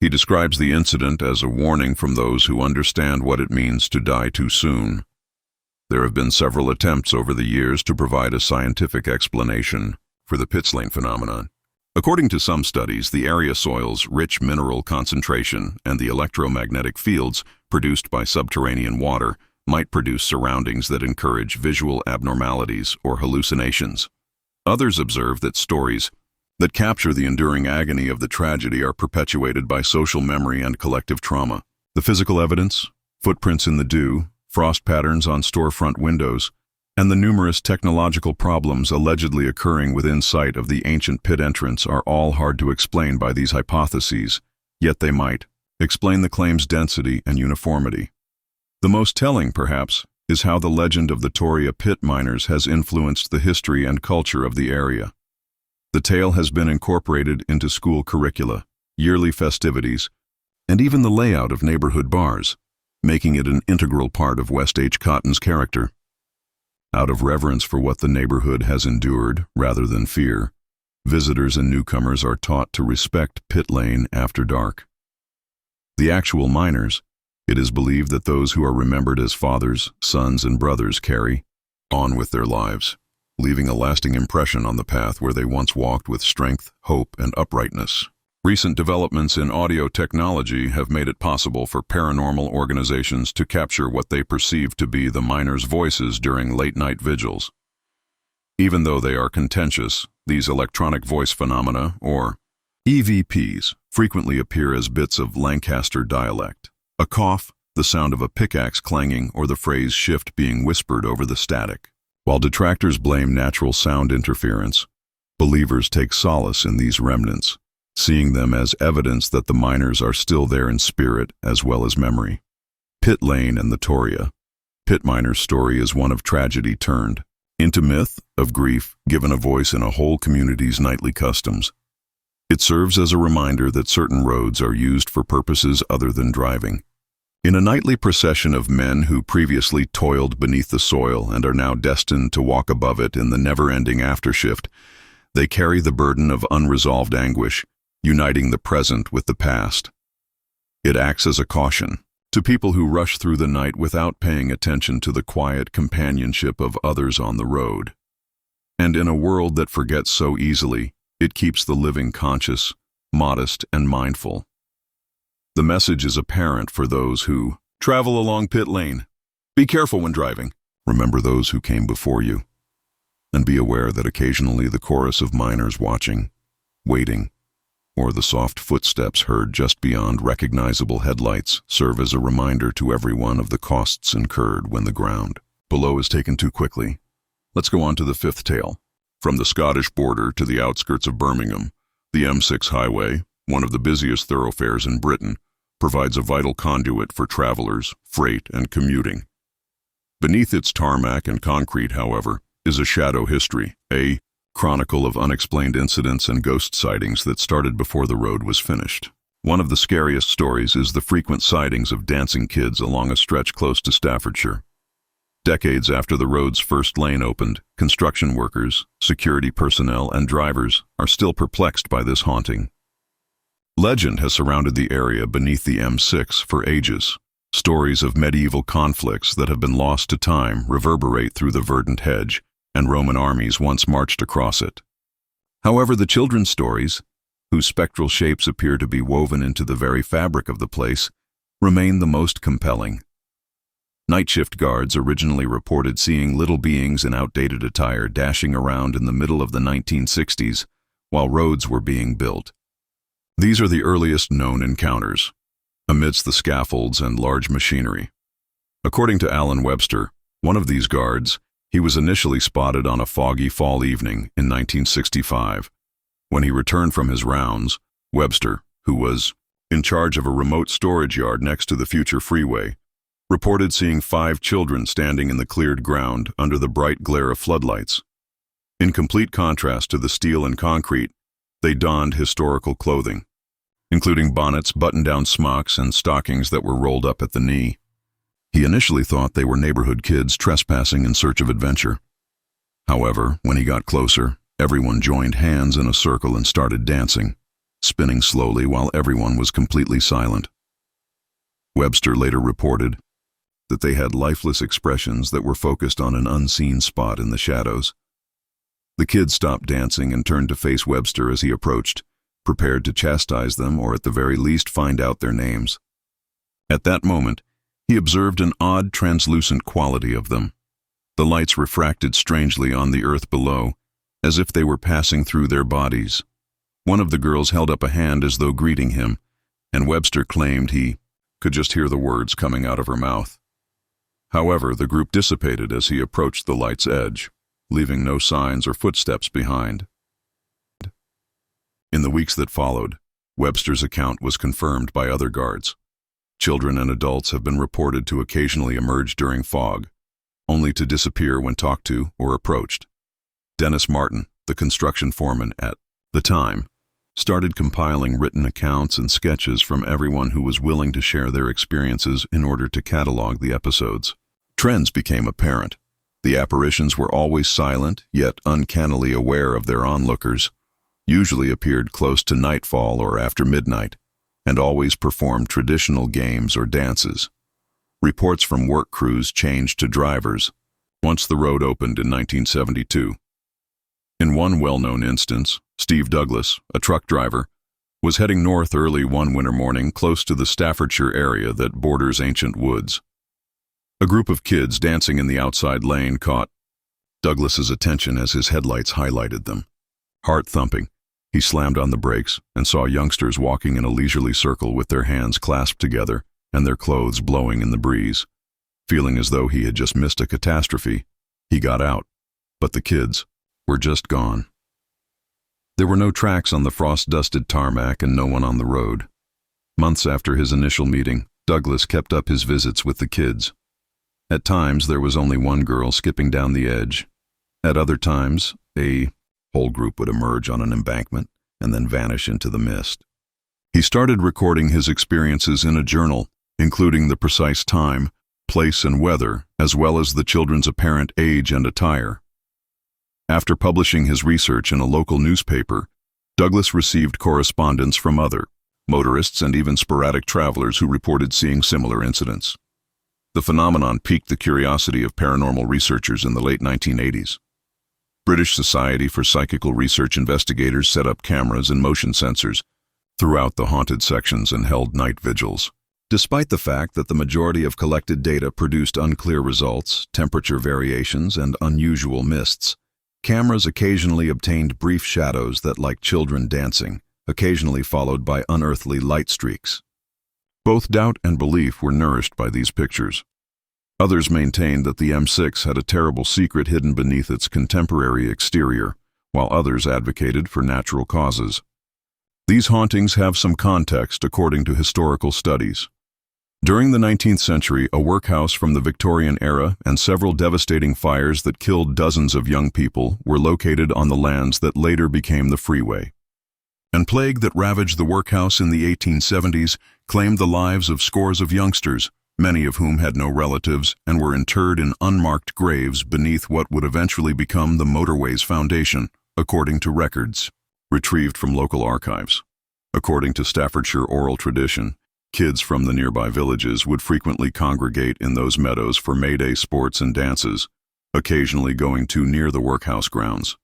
He describes the incident as a warning from those who understand what it means to die too soon. There have been several attempts over the years to provide a scientific explanation for the pit lane phenomenon. According to some studies, the area soil's rich mineral concentration and the electromagnetic fields produced by subterranean water might produce surroundings that encourage visual abnormalities or hallucinations. Others observe that stories that capture the enduring agony of the tragedy are perpetuated by social memory and collective trauma. The physical evidence, footprints in the dew, frost patterns on storefront windows, and the numerous technological problems allegedly occurring within sight of the ancient pit entrance are all hard to explain by these hypotheses, yet they might explain the claim's density and uniformity. The most telling, perhaps, is how the legend of the Toria pit miners has influenced the history and culture of the area. The tale has been incorporated into school curricula, yearly festivities, and even the layout of neighborhood bars, making it an integral part of West H. Cotton's character. Out of reverence for what the neighborhood has endured rather than fear, visitors and newcomers are taught to respect pit lane after dark. The actual miners, it is believed that those who are remembered as fathers, sons, and brothers carry on with their lives, leaving a lasting impression on the path where they once walked with strength, hope, and uprightness. Recent developments in audio technology have made it possible for paranormal organizations to capture what they perceive to be the miners' voices during late-night vigils. Even though they are contentious, these electronic voice phenomena, or EVPs, frequently appear as bits of Lancaster dialect. A cough, the sound of a pickaxe clanging, or the phrase shift being whispered over the static. While detractors blame natural sound interference, believers take solace in these remnants, seeing them as evidence that the miners are still there in spirit as well as memory. Pit Lane and the Toria. Pit miners' story is one of tragedy turned into myth, of grief given a voice in a whole community's nightly customs. It serves as a reminder that certain roads are used for purposes other than driving. In a nightly procession of men who previously toiled beneath the soil and are now destined to walk above it in the never-ending aftershift, they carry the burden of unresolved anguish, uniting the present with the past. It acts as a caution to people who rush through the night without paying attention to the quiet companionship of others on the road. And in a world that forgets so easily, it keeps the living conscious, modest, and mindful. The message is apparent for those who travel along pit lane. Be careful when driving. Remember those who came before you. And be aware that occasionally the chorus of miners watching, waiting, or the soft footsteps heard just beyond recognizable headlights serve as a reminder to everyone of the costs incurred when the ground below is taken too quickly. Let's go on to the fifth tale. From the Scottish border to the outskirts of Birmingham, the M6 highway, one of the busiest thoroughfares in Britain, provides a vital conduit for travelers, freight, and commuting. Beneath its tarmac and concrete, however, is a shadow history, a chronicle of unexplained incidents and ghost sightings that started before the road was finished. One of the scariest stories is the frequent sightings of dancing kids along a stretch close to Staffordshire. Decades after the road's first lane opened, construction workers, security personnel, and drivers are still perplexed by this haunting. Legend has surrounded the area beneath the M6 for ages. Stories of medieval conflicts that have been lost to time reverberate through the verdant hedge, and Roman armies once marched across it. However, the children's stories, whose spectral shapes appear to be woven into the very fabric of the place, remain the most compelling. Night shift guards originally reported seeing little beings in outdated attire dashing around in the middle of the 1960s while roads were being built. These are the earliest known encounters, amidst the scaffolds and large machinery. According to Alan Webster, one of these guards, he was initially spotted on a foggy fall evening in 1965. When he returned from his rounds, Webster, who was in charge of a remote storage yard next to the future freeway, reported seeing 5 children standing in the cleared ground under the bright glare of floodlights. In complete contrast to the steel and concrete, they donned historical clothing, including bonnets, button-down smocks, and stockings that were rolled up at the knee. He initially thought they were neighborhood kids trespassing in search of adventure. However, when he got closer, everyone joined hands in a circle and started dancing, spinning slowly while everyone was completely silent. Webster later reported that they had lifeless expressions that were focused on an unseen spot in the shadows. The kids stopped dancing and turned to face Webster as he approached, prepared to chastise them or at the very least find out their names. At that moment, he observed an odd translucent quality of them. The lights refracted strangely on the earth below, as if they were passing through their bodies. One of the girls held up a hand as though greeting him, and Webster claimed he could just hear the words coming out of her mouth. However, the group dissipated as he approached the light's edge, leaving no signs or footsteps behind. In the weeks that followed, Webster's account was confirmed by other guards. Children and adults have been reported to occasionally emerge during fog, only to disappear when talked to or approached. Dennis Martin, the construction foreman at the time, started compiling written accounts and sketches from everyone who was willing to share their experiences in order to catalog the episodes. Trends became apparent. The apparitions were always silent, yet uncannily aware of their onlookers, usually appeared close to nightfall or after midnight, and always performed traditional games or dances. Reports from work crews changed to drivers once the road opened in 1972. In one well-known instance, Steve Douglas, a truck driver, was heading north early one winter morning close to the Staffordshire area that borders ancient woods. A group of kids dancing in the outside lane caught Douglas's attention as his headlights highlighted them. Heart thumping, he slammed on the brakes and saw youngsters walking in a leisurely circle with their hands clasped together and their clothes blowing in the breeze. Feeling as though he had just missed a catastrophe, he got out, but the kids were just gone. There were no tracks on the frost-dusted tarmac and no one on the road. Months after his initial meeting, Douglas kept up his visits with the kids. At times, there was only one girl skipping down the edge. At other times, a whole group would emerge on an embankment and then vanish into the mist. He started recording his experiences in a journal, including the precise time, place, and weather, as well as the children's apparent age and attire. After publishing his research in a local newspaper, Douglas received correspondence from other motorists, and even sporadic travelers who reported seeing similar incidents. The phenomenon piqued the curiosity of paranormal researchers in the late 1980s. British Society for Psychical Research investigators set up cameras and motion sensors throughout the haunted sections and held night vigils. Despite the fact that the majority of collected data produced unclear results, temperature variations, and unusual mists, cameras occasionally obtained brief shadows that, like children dancing, occasionally followed by unearthly light streaks. Both doubt and belief were nourished by these pictures. Others maintained that the M6 had a terrible secret hidden beneath its contemporary exterior, while others advocated for natural causes. These hauntings have some context according to historical studies. During the 19th century, a workhouse from the Victorian era and several devastating fires that killed dozens of young people were located on the lands that later became the freeway. And plague that ravaged the workhouse in the 1870s claimed the lives of scores of youngsters, many of whom had no relatives and were interred in unmarked graves beneath what would eventually become the motorway's foundation, according to records retrieved from local archives. According to Staffordshire oral tradition, kids from the nearby villages would frequently congregate in those meadows for May Day sports and dances, occasionally going too near the workhouse grounds.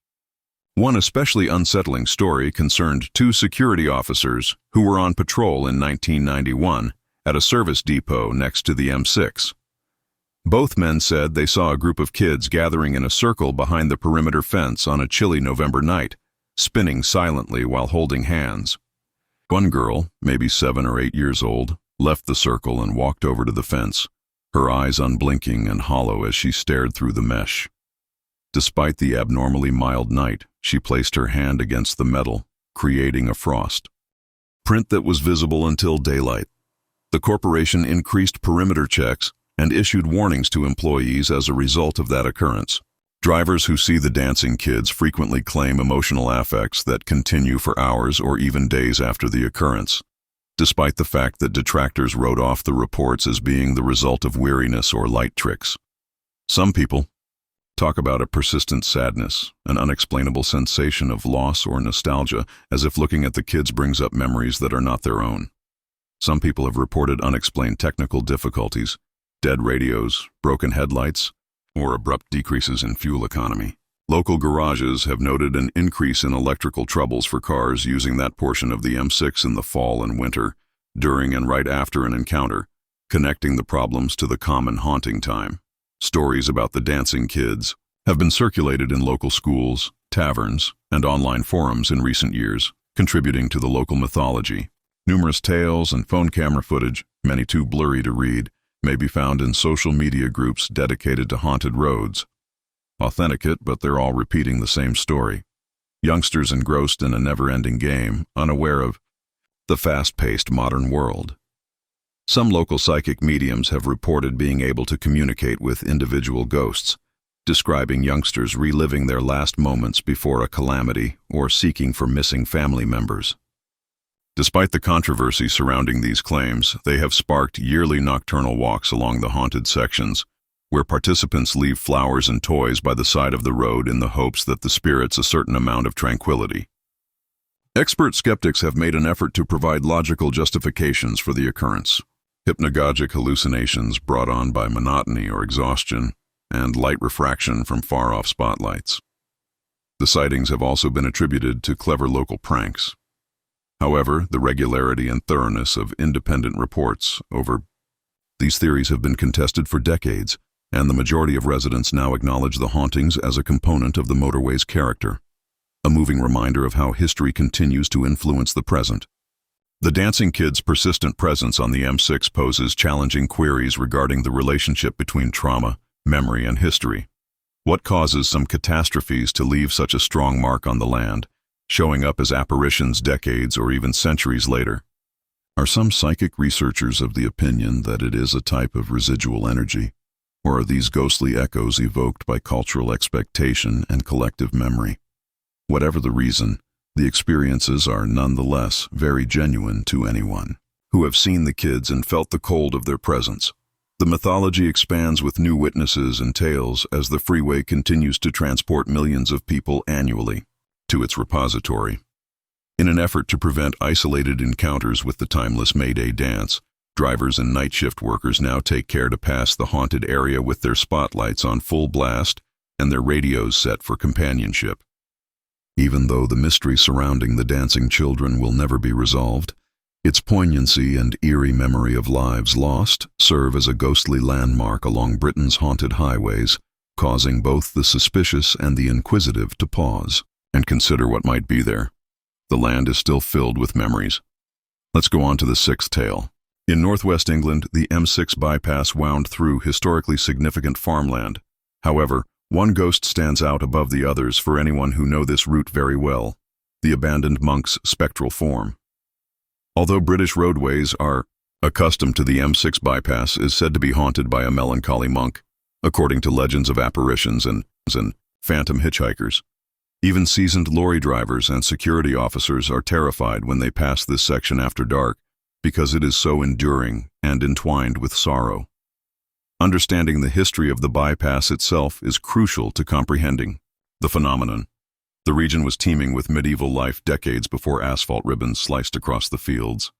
One especially unsettling story concerned two security officers who were on patrol in 1991 at a service depot next to the M6. Both men said they saw a group of kids gathering in a circle behind the perimeter fence on a chilly November night, spinning silently while holding hands. One girl, maybe 7 or 8 years old, left the circle and walked over to the fence, her eyes unblinking and hollow as she stared through the mesh. Despite the abnormally mild night, she placed her hand against the metal, creating a frost print that was visible until daylight. The corporation increased perimeter checks and issued warnings to employees as a result of that occurrence. Drivers who see the dancing kids frequently claim emotional affects that continue for hours or even days after the occurrence, despite the fact that detractors wrote off the reports as being the result of weariness or light tricks. Some people talk about a persistent sadness, an unexplainable sensation of loss or nostalgia, as if looking at the kids brings up memories that are not their own. Some people have reported unexplained technical difficulties, dead radios, broken headlights, or abrupt decreases in fuel economy. Local garages have noted an increase in electrical troubles for cars using that portion of the M6 in the fall and winter, during and right after an encounter, connecting the problems to the common haunting time. Stories about the dancing kids have been circulated in local schools, taverns, and online forums in recent years, contributing to the local mythology. Numerous tales and phone camera footage, many too blurry to read, may be found in social media groups dedicated to haunted roads. Authenticate, but they're all repeating the same story. Youngsters engrossed in a never-ending game, unaware of the fast-paced modern world. Some local psychic mediums have reported being able to communicate with individual ghosts, describing youngsters reliving their last moments before a calamity or seeking for missing family members. Despite the controversy surrounding these claims, they have sparked yearly nocturnal walks along the haunted sections, where participants leave flowers and toys by the side of the road in the hopes that the spirits a certain amount of tranquility. Expert skeptics have made an effort to provide logical justifications for the occurrence. Hypnagogic hallucinations brought on by monotony or exhaustion, and light refraction from far-off spotlights. The sightings have also been attributed to clever local pranks. However, the regularity and thoroughness of independent reports over these theories have been contested for decades, and the majority of residents now acknowledge the hauntings as a component of the motorway's character, a moving reminder of how history continues to influence the present. The dancing kids' persistent presence on the M6 poses challenging queries regarding the relationship between trauma, memory, and history. What causes some catastrophes to leave such a strong mark on the land, showing up as apparitions decades or even centuries later? Are some psychic researchers of the opinion that it is a type of residual energy, or are these ghostly echoes evoked by cultural expectation and collective memory? Whatever the reason, the experiences are nonetheless very genuine to anyone who have seen the kids and felt the cold of their presence. The mythology expands with new witnesses and tales as the freeway continues to transport millions of people annually to its repository. In an effort to prevent isolated encounters with the timeless May Day dance, drivers and night shift workers now take care to pass the haunted area with their spotlights on full blast and their radios set for companionship. Even though the mystery surrounding the dancing children will never be resolved, its poignancy and eerie memory of lives lost serve as a ghostly landmark along Britain's haunted highways, causing both the suspicious and the inquisitive to pause and consider what might be there. The land is still filled with memories. Let's go on to the sixth tale. In northwest England, the M6 bypass wound through historically significant farmland. However, one ghost stands out above the others for anyone who know this route very well: the abandoned monk's spectral form. Although British roadways are accustomed to the M6 bypass is said to be haunted by a melancholy monk, according to legends of apparitions and phantom hitchhikers. Even seasoned lorry drivers and security officers are terrified when they pass this section after dark because it is so enduring and entwined with sorrow. Understanding the history of the bypass itself is crucial to comprehending the phenomenon. The region was teeming with medieval life decades before asphalt ribbons sliced across the fields.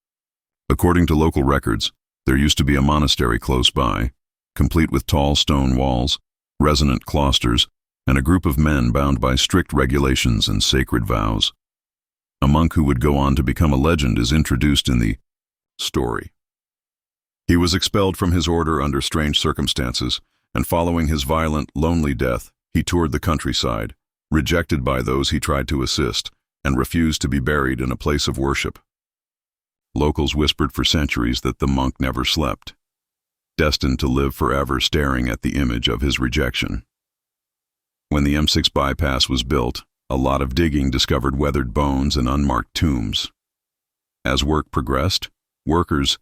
According to local records, there used to be a monastery close by, complete with tall stone walls, resonant cloisters, and a group of men bound by strict regulations and sacred vows. A monk who would go on to become a legend is introduced in the story. He was expelled from his order under strange circumstances, and following his violent, lonely death, he toured the countryside, rejected by those he tried to assist, and refused to be buried in a place of worship. Locals whispered for centuries that the monk never slept, destined to live forever staring at the image of his rejection. When the M6 bypass was built, a lot of digging discovered weathered bones and unmarked tombs. As work progressed, workers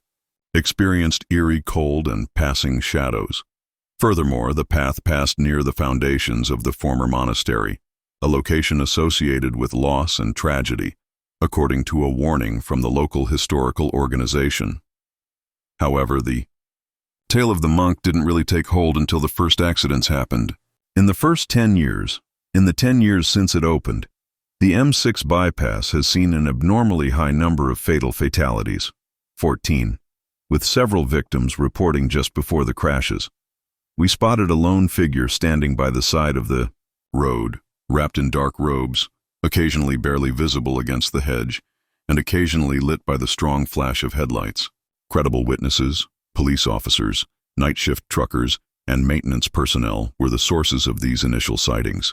experienced eerie cold and passing shadows. Furthermore, the path passed near the foundations of the former monastery, a location associated with loss and tragedy, according to a warning from the local historical organization. However, the tale of the monk didn't really take hold until the first accidents happened. In the 10 years since it opened, the M6 bypass has seen an abnormally high number of fatal fatalities, 14, with several victims reporting just before the crashes. We spotted a lone figure standing by the side of the road, wrapped in dark robes, occasionally barely visible against the hedge, and occasionally lit by the strong flash of headlights. Credible witnesses, police officers, night shift truckers, and maintenance personnel were the sources of these initial sightings.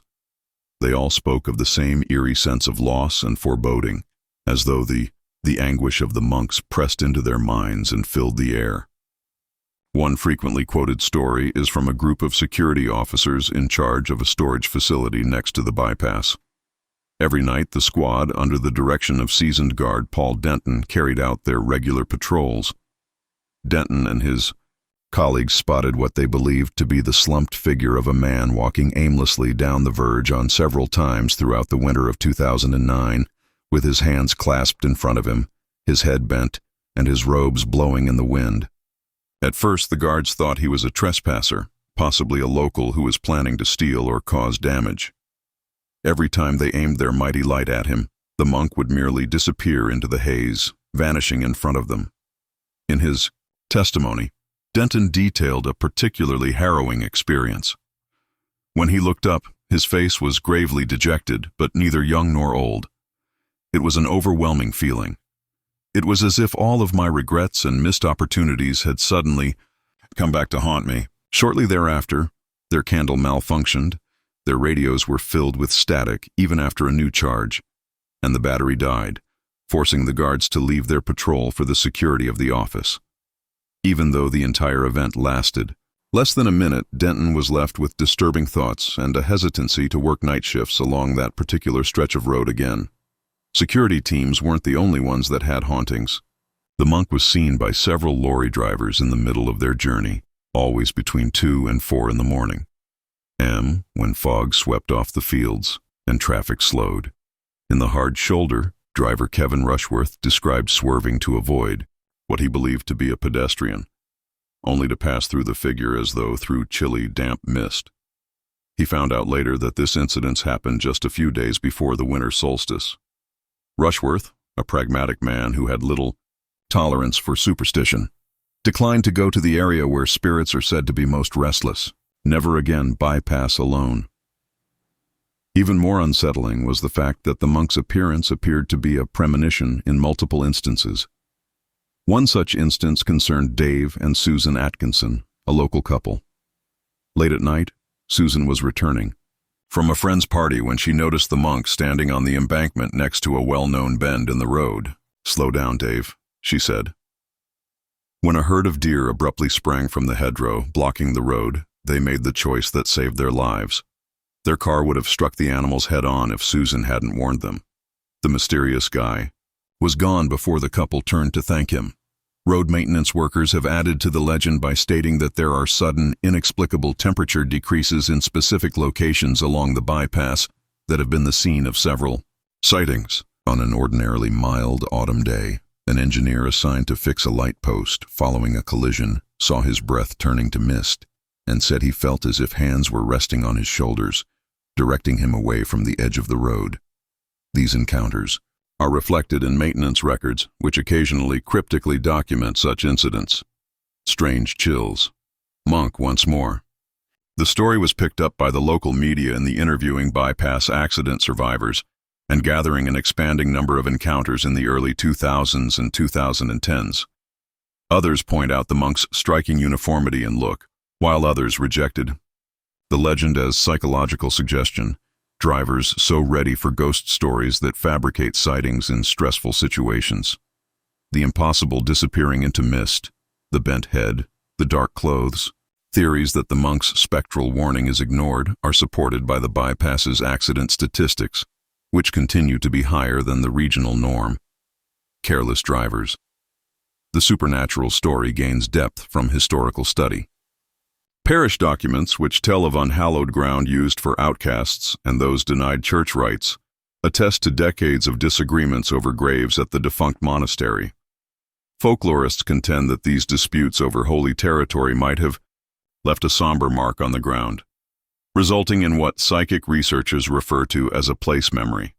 They all spoke of the same eerie sense of loss and foreboding, as though the anguish of the monks pressed into their minds and filled the air. One frequently quoted story is from a group of security officers in charge of a storage facility next to the bypass. Every night, the squad, under the direction of seasoned guard Paul Denton, carried out their regular patrols. Denton and his colleagues spotted what they believed to be the slumped figure of a man walking aimlessly down the verge on several times throughout the winter of 2009, with his hands clasped in front of him, his head bent, and his robes blowing in the wind. At first, the guards thought he was a trespasser, possibly a local who was planning to steal or cause damage. Every time they aimed their mighty light at him, the monk would merely disappear into the haze, vanishing in front of them. In his testimony, Denton detailed a particularly harrowing experience. When he looked up, his face was gravely dejected, but neither young nor old. It was an overwhelming feeling. It was as if all of my regrets and missed opportunities had suddenly come back to haunt me. Shortly thereafter, their candle malfunctioned, their radios were filled with static even after a new charge, and the battery died, forcing the guards to leave their patrol for the security of the office. Even though the entire event lasted less than a minute, Denton was left with disturbing thoughts and a hesitancy to work night shifts along that particular stretch of road again. Security teams weren't the only ones that had hauntings. The monk was seen by several lorry drivers in the middle of their journey, always between 2 and 4 in the morning. When fog swept off the fields and traffic slowed. In the hard shoulder, driver Kevin Rushworth described swerving to avoid what he believed to be a pedestrian, only to pass through the figure as though through chilly, damp mist. He found out later that this incident happened just a few days before the winter solstice. Rushworth, a pragmatic man who had little tolerance for superstition, declined to go to the area where spirits are said to be most restless. Never again bypass alone. Even more unsettling was the fact that the monk's appearance appeared to be a premonition in multiple instances. One such instance concerned Dave and Susan Atkinson, a local couple. Late at night, Susan was returning from a friend's party when she noticed the monk standing on the embankment next to a well-known bend in the road. "Slow down, Dave," she said. When a herd of deer abruptly sprang from the hedgerow, blocking the road, they made the choice that saved their lives. Their car would have struck the animals head-on if Susan hadn't warned them. The mysterious guy was gone before the couple turned to thank him. Road maintenance workers have added to the legend by stating that there are sudden, inexplicable temperature decreases in specific locations along the bypass that have been the scene of several sightings. On an ordinarily mild autumn day, an engineer assigned to fix a light post following a collision saw his breath turning to mist and said he felt as if hands were resting on his shoulders, directing him away from the edge of the road. These encounters are reflected in maintenance records, which occasionally cryptically document such incidents. Strange chills. Monk once more. The story was picked up by the local media in the interviewing bypass accident survivors and gathering an expanding number of encounters in the early 2000s and 2010s. Others point out the monk's striking uniformity and look, while others rejected the legend as psychological suggestion. Drivers so ready for ghost stories that fabricate sightings in stressful situations. The impossible disappearing into mist, the bent head, the dark clothes. Theories that the monk's spectral warning is ignored are supported by the bypass's accident statistics, which continue to be higher than the regional norm. Careless drivers. The supernatural story gains depth from historical study. Parish documents, which tell of unhallowed ground used for outcasts and those denied church rites, attest to decades of disagreements over graves at the defunct monastery. Folklorists contend that these disputes over holy territory might have left a somber mark on the ground, resulting in what psychic researchers refer to as a place memory,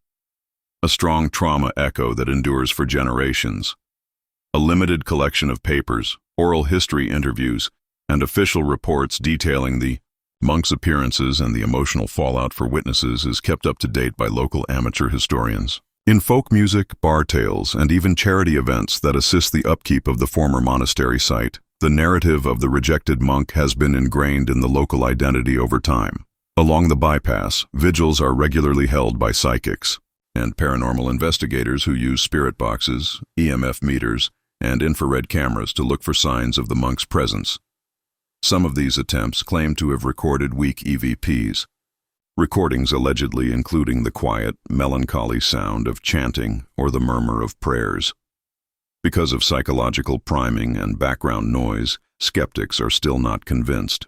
a strong trauma echo that endures for generations. A limited collection of papers, oral history interviews, and official reports detailing the monk's appearances and the emotional fallout for witnesses is kept up to date by local amateur historians. In folk music, bar tales, and even charity events that assist the upkeep of the former monastery site, the narrative of the rejected monk has been ingrained in the local identity over time. Along the bypass, vigils are regularly held by psychics and paranormal investigators who use spirit boxes, EMF meters, and infrared cameras to look for signs of the monk's presence. Some of these attempts claim to have recorded weak EVPs, recordings allegedly including the quiet, melancholy sound of chanting or the murmur of prayers. Because of psychological priming and background noise, skeptics are still not convinced.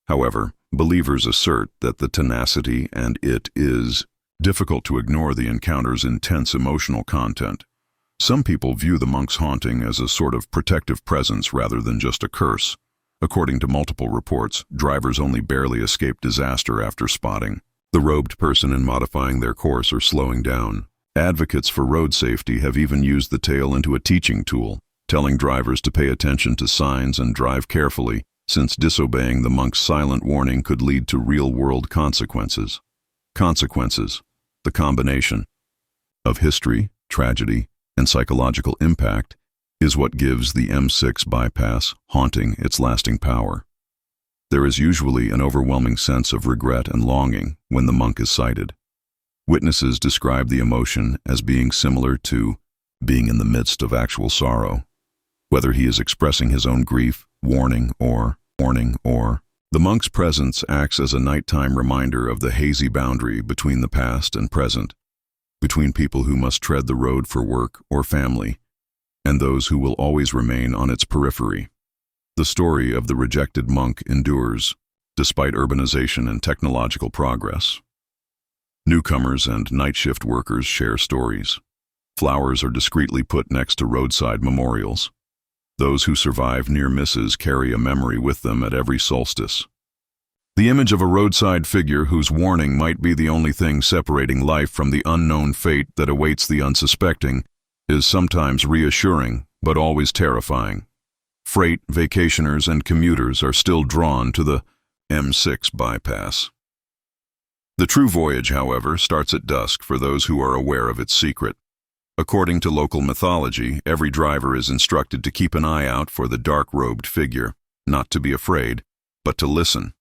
However, believers assert that the tenacity and it is difficult to ignore the encounter's intense emotional content. Some people view the monk's haunting as a sort of protective presence rather than just a curse. According to multiple reports, drivers only barely escape disaster after spotting the robed person and modifying their course or slowing down. Advocates for road safety have even used the tale into a teaching tool, telling drivers to pay attention to signs and drive carefully, since disobeying the monk's silent warning could lead to real-world consequences. Consequences, the combination of history, tragedy, and psychological impact, is what gives the M6 bypass haunting its lasting power. There is usually an overwhelming sense of regret and longing when the monk is sighted. Witnesses describe the emotion as being similar to being in the midst of actual sorrow, whether he is expressing his own grief, warning, or the monk's presence acts as a nighttime reminder of the hazy boundary between the past and present, between people who must tread the road for work or family, and those who will always remain on its periphery. The story of the rejected monk endures, despite urbanization and technological progress. Newcomers and night shift workers share stories. Flowers are discreetly put next to roadside memorials. Those who survive near misses carry a memory with them at every solstice. The image of a roadside figure whose warning might be the only thing separating life from the unknown fate that awaits the unsuspecting is sometimes reassuring, but always terrifying. Freight, vacationers, and commuters are still drawn to the M6 bypass. The true voyage, however, starts at dusk for those who are aware of its secret. According to local mythology, every driver is instructed to keep an eye out for the dark-robed figure, not to be afraid, but to listen.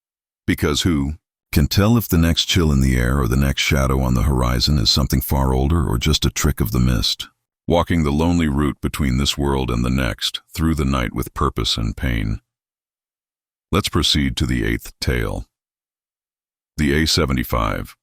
Because who can tell if the next chill in the air or the next shadow on the horizon is something far older or just a trick of the mist? Walking the lonely route between this world and the next, through the night with purpose and pain. Let's proceed to the eighth tale. The A75.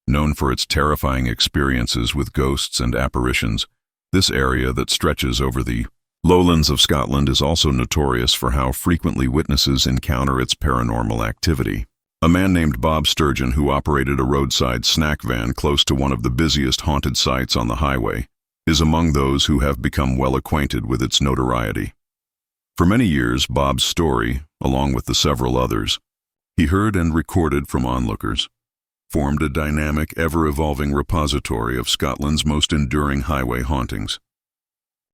Known for its terrifying experiences with ghosts and apparitions, this area that stretches over the lowlands of Scotland is also notorious for how frequently witnesses encounter its paranormal activity. A man named Bob Sturgeon, who operated a roadside snack van close to one of the busiest haunted sites on the highway, is among those who have become well acquainted with its notoriety. For many years, Bob's story, along with the several others he heard and recorded from onlookers, formed a dynamic, ever-evolving repository of Scotland's most enduring highway hauntings.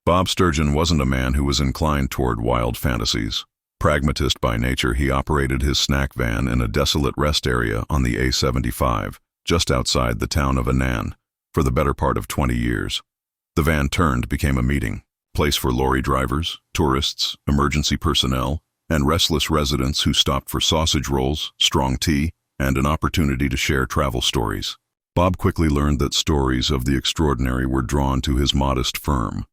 Bob Sturgeon wasn't a man who was inclined toward wild fantasies. Pragmatist by nature, he operated his snack van in a desolate rest area on the A75, just outside the town of Annan, for the better part of 20 years. The van became a meeting place for lorry drivers, tourists, emergency personnel, and restless residents who stopped for sausage rolls, strong tea, and an opportunity to share travel stories. Bob quickly learned that stories of the extraordinary were drawn to his modest firm,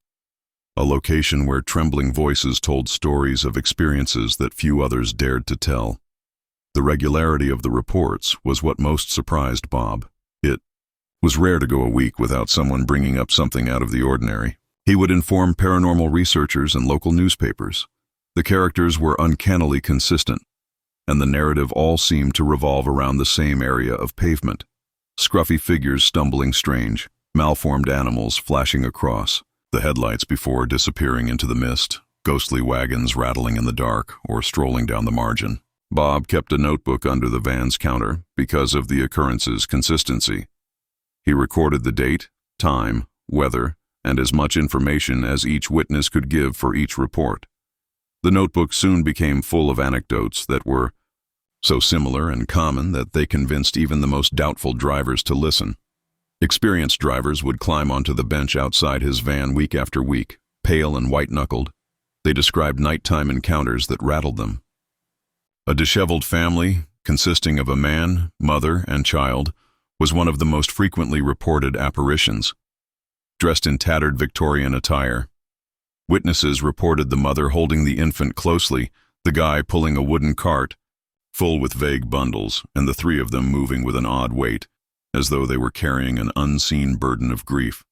a location where trembling voices told stories of experiences that few others dared to tell. The regularity of the reports was what most surprised Bob. It was rare to go a week without someone bringing up something out of the ordinary. He would inform paranormal researchers and local newspapers. The characters were uncannily consistent, and the narrative all seemed to revolve around the same area of pavement. Scruffy figures stumbling strange, malformed animals flashing across the headlights before disappearing into the mist, ghostly wagons rattling in the dark or strolling down the margin. Bob kept a notebook under the van's counter because of the occurrence's consistency. He recorded the date, time, weather, and as much information as each witness could give for each report. The notebook soon became full of anecdotes that were so similar and common that they convinced even the most doubtful drivers to listen. Experienced drivers would climb onto the bench outside his van week after week, pale and white-knuckled. They described nighttime encounters that rattled them. A disheveled family, consisting of a man, mother, and child, was one of the most frequently reported apparitions. Dressed in tattered Victorian attire, witnesses reported the mother holding the infant closely, the guy pulling a wooden cart, full with vague bundles, and the three of them moving with an odd weight, as though they were carrying an unseen burden of grief.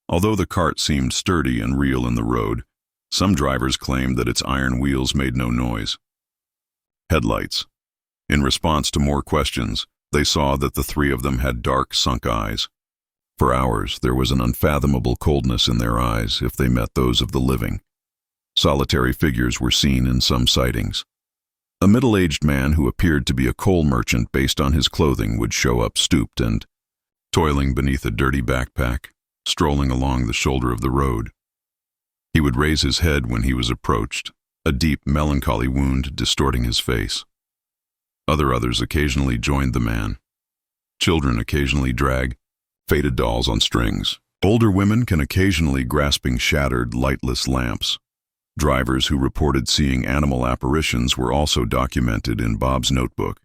Although the cart seemed sturdy and real in the road, some drivers claimed that its iron wheels made no noise. Headlights. In response to more questions, they saw that the three of them had dark, sunk eyes. For hours, there was an unfathomable coldness in their eyes if they met those of the living. Solitary figures were seen in some sightings. A middle-aged man who appeared to be a coal merchant based on his clothing would show up stooped and toiling beneath a dirty backpack, strolling along the shoulder of the road. He would raise his head when he was approached, a deep, melancholy wound distorting his face. Others occasionally joined the man. Children occasionally drag faded dolls on strings. Older women can occasionally grasping shattered, lightless lamps. Drivers who reported seeing animal apparitions were also documented in Bob's notebook.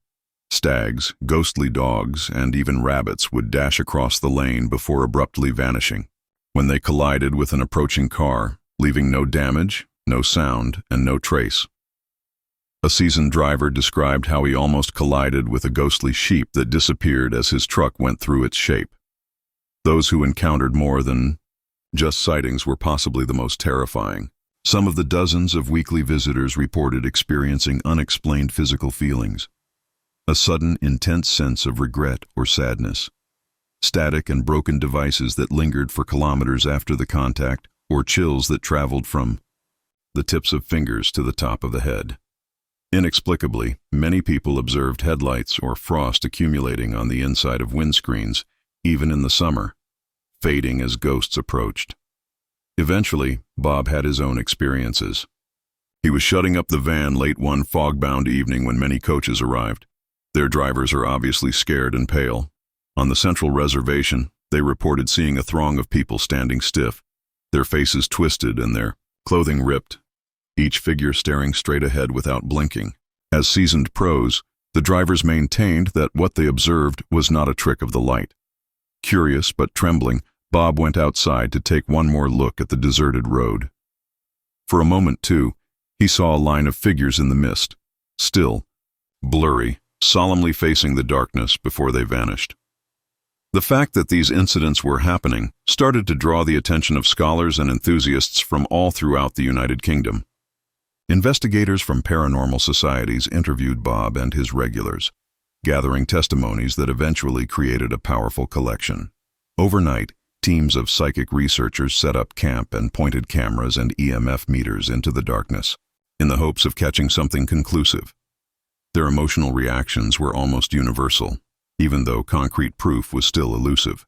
Stags, ghostly dogs, and even rabbits would dash across the lane before abruptly vanishing when they collided with an approaching car, leaving no damage, no sound, and no trace. A seasoned driver described how he almost collided with a ghostly sheep that disappeared as his truck went through its shape. Those who encountered more than just sightings were possibly the most terrifying. Some of the dozens of weekly visitors reported experiencing unexplained physical feelings, a sudden, intense sense of regret or sadness, static and broken devices that lingered for kilometers after the contact, or chills that traveled from the tips of fingers to the top of the head. Inexplicably, many people observed headlights or frost accumulating on the inside of windscreens, even in the summer, fading as ghosts approached. Eventually, Bob had his own experiences. He was shutting up the van late one fog-bound evening when many coaches arrived. Their drivers are obviously scared and pale. On the central reservation, they reported seeing a throng of people standing stiff, their faces twisted and their clothing ripped, each figure staring straight ahead without blinking. As seasoned pros, the drivers maintained that what they observed was not a trick of the light. Curious but trembling, Bob went outside to take one more look at the deserted road. For a moment, too, he saw a line of figures in the mist, still, blurry, solemnly facing the darkness before they vanished. The fact that these incidents were happening started to draw the attention of scholars and enthusiasts from all throughout the United Kingdom. Investigators from paranormal societies interviewed Bob and his regulars, gathering testimonies that eventually created a powerful collection. Overnight, teams of psychic researchers set up camp and pointed cameras and EMF meters into the darkness, in the hopes of catching something conclusive. Their emotional reactions were almost universal, even though concrete proof was still elusive.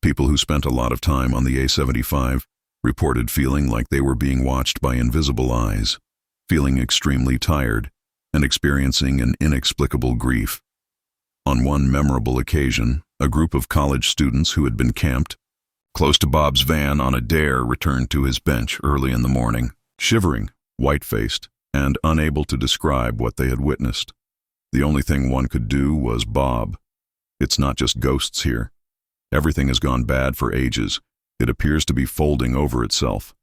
People who spent a lot of time on the A75 reported feeling like they were being watched by invisible eyes, feeling extremely tired, and experiencing an inexplicable grief. On one memorable occasion, a group of college students who had been camped close to Bob's van on a dare returned to his bench early in the morning, shivering, white-faced, and unable to describe what they had witnessed. The only thing one could do was, "Bob, it's not just ghosts here. Everything has gone bad for ages. It appears to be folding over itself."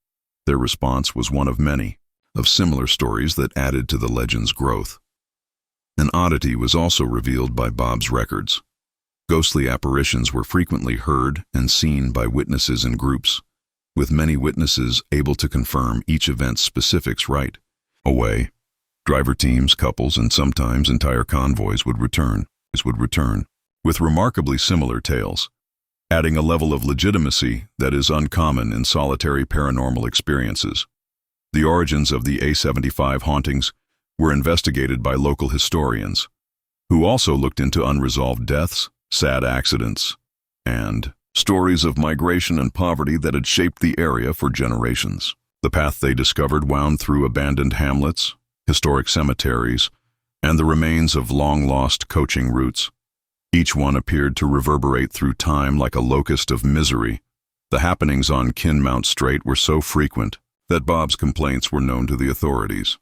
Their response was one of many, of similar stories that added to the legend's growth. An oddity was also revealed by Bob's records. Ghostly apparitions were frequently heard and seen by witnesses in groups, with many witnesses able to confirm each event's specifics right away. Driver teams, couples, and sometimes entire convoys would return with remarkably similar tales, adding a level of legitimacy that is uncommon in solitary paranormal experiences. The origins of the A75 hauntings were investigated by local historians, who also looked into unresolved deaths, sad accidents, and stories of migration and poverty that had shaped the area for generations. The path they discovered wound through abandoned hamlets, historic cemeteries, and the remains of long-lost coaching routes. Each one appeared to reverberate through time like a locust of misery. The happenings on Kinmount Strait were so frequent that Bob's complaints were known to the authorities.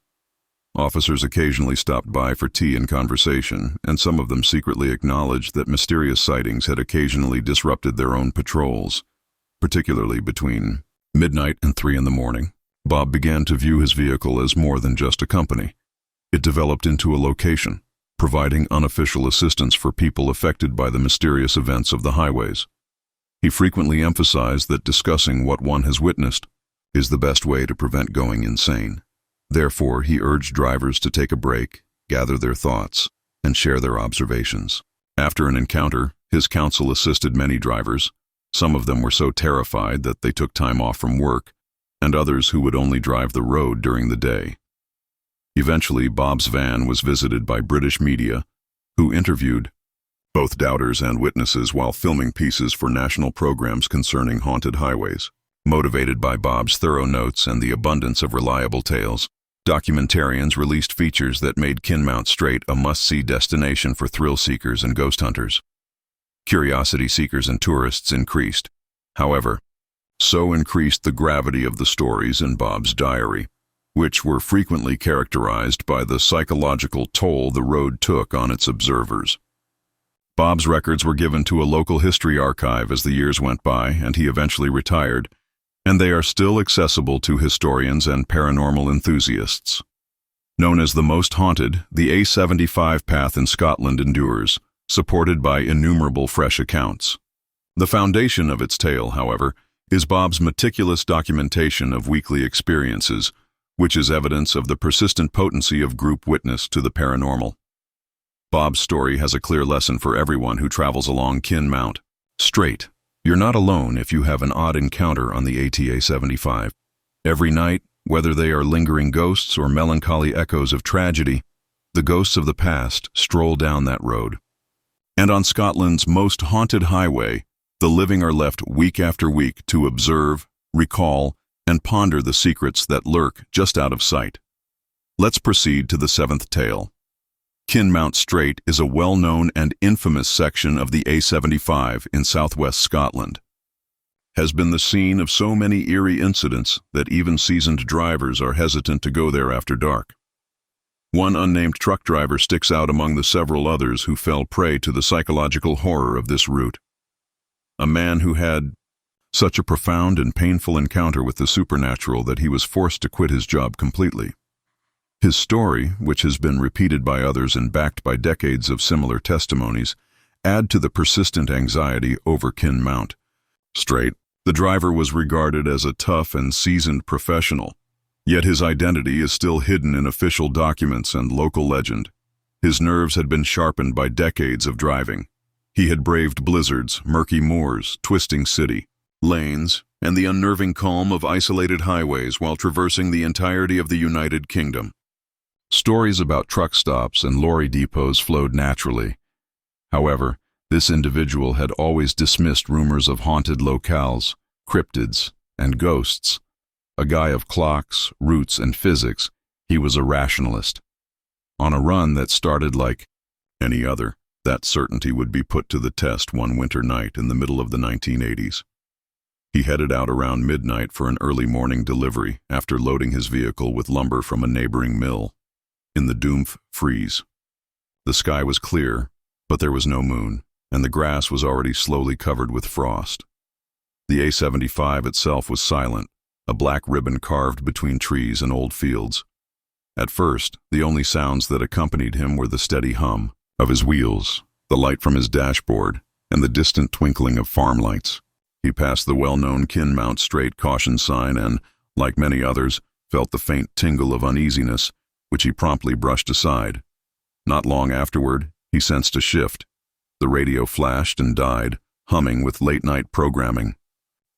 Officers occasionally stopped by for tea and conversation, and some of them secretly acknowledged that mysterious sightings had occasionally disrupted their own patrols, particularly between midnight and 3 in the morning. Bob began to view his vehicle as more than just a company. It developed into a location, providing unofficial assistance for people affected by the mysterious events of the highways. He frequently emphasized that discussing what one has witnessed is the best way to prevent going insane. Therefore, he urged drivers to take a break, gather their thoughts, and share their observations. After an encounter, his counsel assisted many drivers. Some of them were so terrified that they took time off from work, and others who would only drive the road during the day. Eventually, Bob's van was visited by British media, who interviewed both doubters and witnesses while filming pieces for national programs concerning haunted highways. Motivated by Bob's thorough notes and the abundance of reliable tales, documentarians released features that made Kinmount Strait a must-see destination for thrill seekers and ghost hunters. Curiosity seekers and tourists increased. However, so increased the gravity of the stories in Bob's diary, which were frequently characterized by the psychological toll the road took on its observers. Bob's records were given to a local history archive as the years went by, and he eventually retired, and they are still accessible to historians and paranormal enthusiasts. Known as the most haunted, the A75 path in Scotland endures, supported by innumerable fresh accounts. The foundation of its tale, however, is Bob's meticulous documentation of weekly experiences, which is evidence of the persistent potency of group witness to the paranormal. Bob's story has a clear lesson for everyone who travels along Kinmount Strait. You're not alone if you have an odd encounter on the ATA 75. Every night, Whether they are lingering ghosts or melancholy echoes of tragedy, the ghosts of the past stroll down that road. And on Scotland's most haunted highway, the living are left week after week to observe, recall, and ponder the secrets that lurk just out of sight. Let's proceed to the seventh tale. Kinmount Strait is a well-known and infamous section of the A75 in southwest Scotland. Has been the scene of so many eerie incidents that even seasoned drivers are hesitant to go there after dark. One unnamed truck driver sticks out among the several others who fell prey to the psychological horror of this route. A man who had such a profound and painful encounter with the supernatural that he was forced to quit his job completely. His story, which has been repeated by others and backed by decades of similar testimonies, add to the persistent anxiety over Kinmount Strait. The driver was regarded as a tough and seasoned professional, yet his identity is still hidden in official documents and local legend. His nerves had been sharpened by decades of driving. He had braved blizzards, murky moors, twisting city lanes, and the unnerving calm of isolated highways while traversing the entirety of the United Kingdom. Stories about truck stops and lorry depots flowed naturally. However, this individual had always dismissed rumors of haunted locales, cryptids, and ghosts. A guy of clocks, roots, and physics, he was a rationalist. On a run that started like any other, that certainty would be put to the test one winter night in the middle of the 1980s. He headed out around midnight for an early morning delivery after loading his vehicle with lumber from a neighboring mill. In the Doomf freeze. The sky was clear, but there was no moon, and the grass was already slowly covered with frost. The A75 itself was silent, a black ribbon carved between trees and old fields. At first, the only sounds that accompanied him were the steady hum of his wheels, the light from his dashboard, and the distant twinkling of farm lights. He passed the well-known Kinmount Strait caution sign and, like many others, felt the faint tingle of uneasiness, which he promptly brushed aside. Not long afterward, he sensed a shift. The radio flashed and died, humming with late-night programming.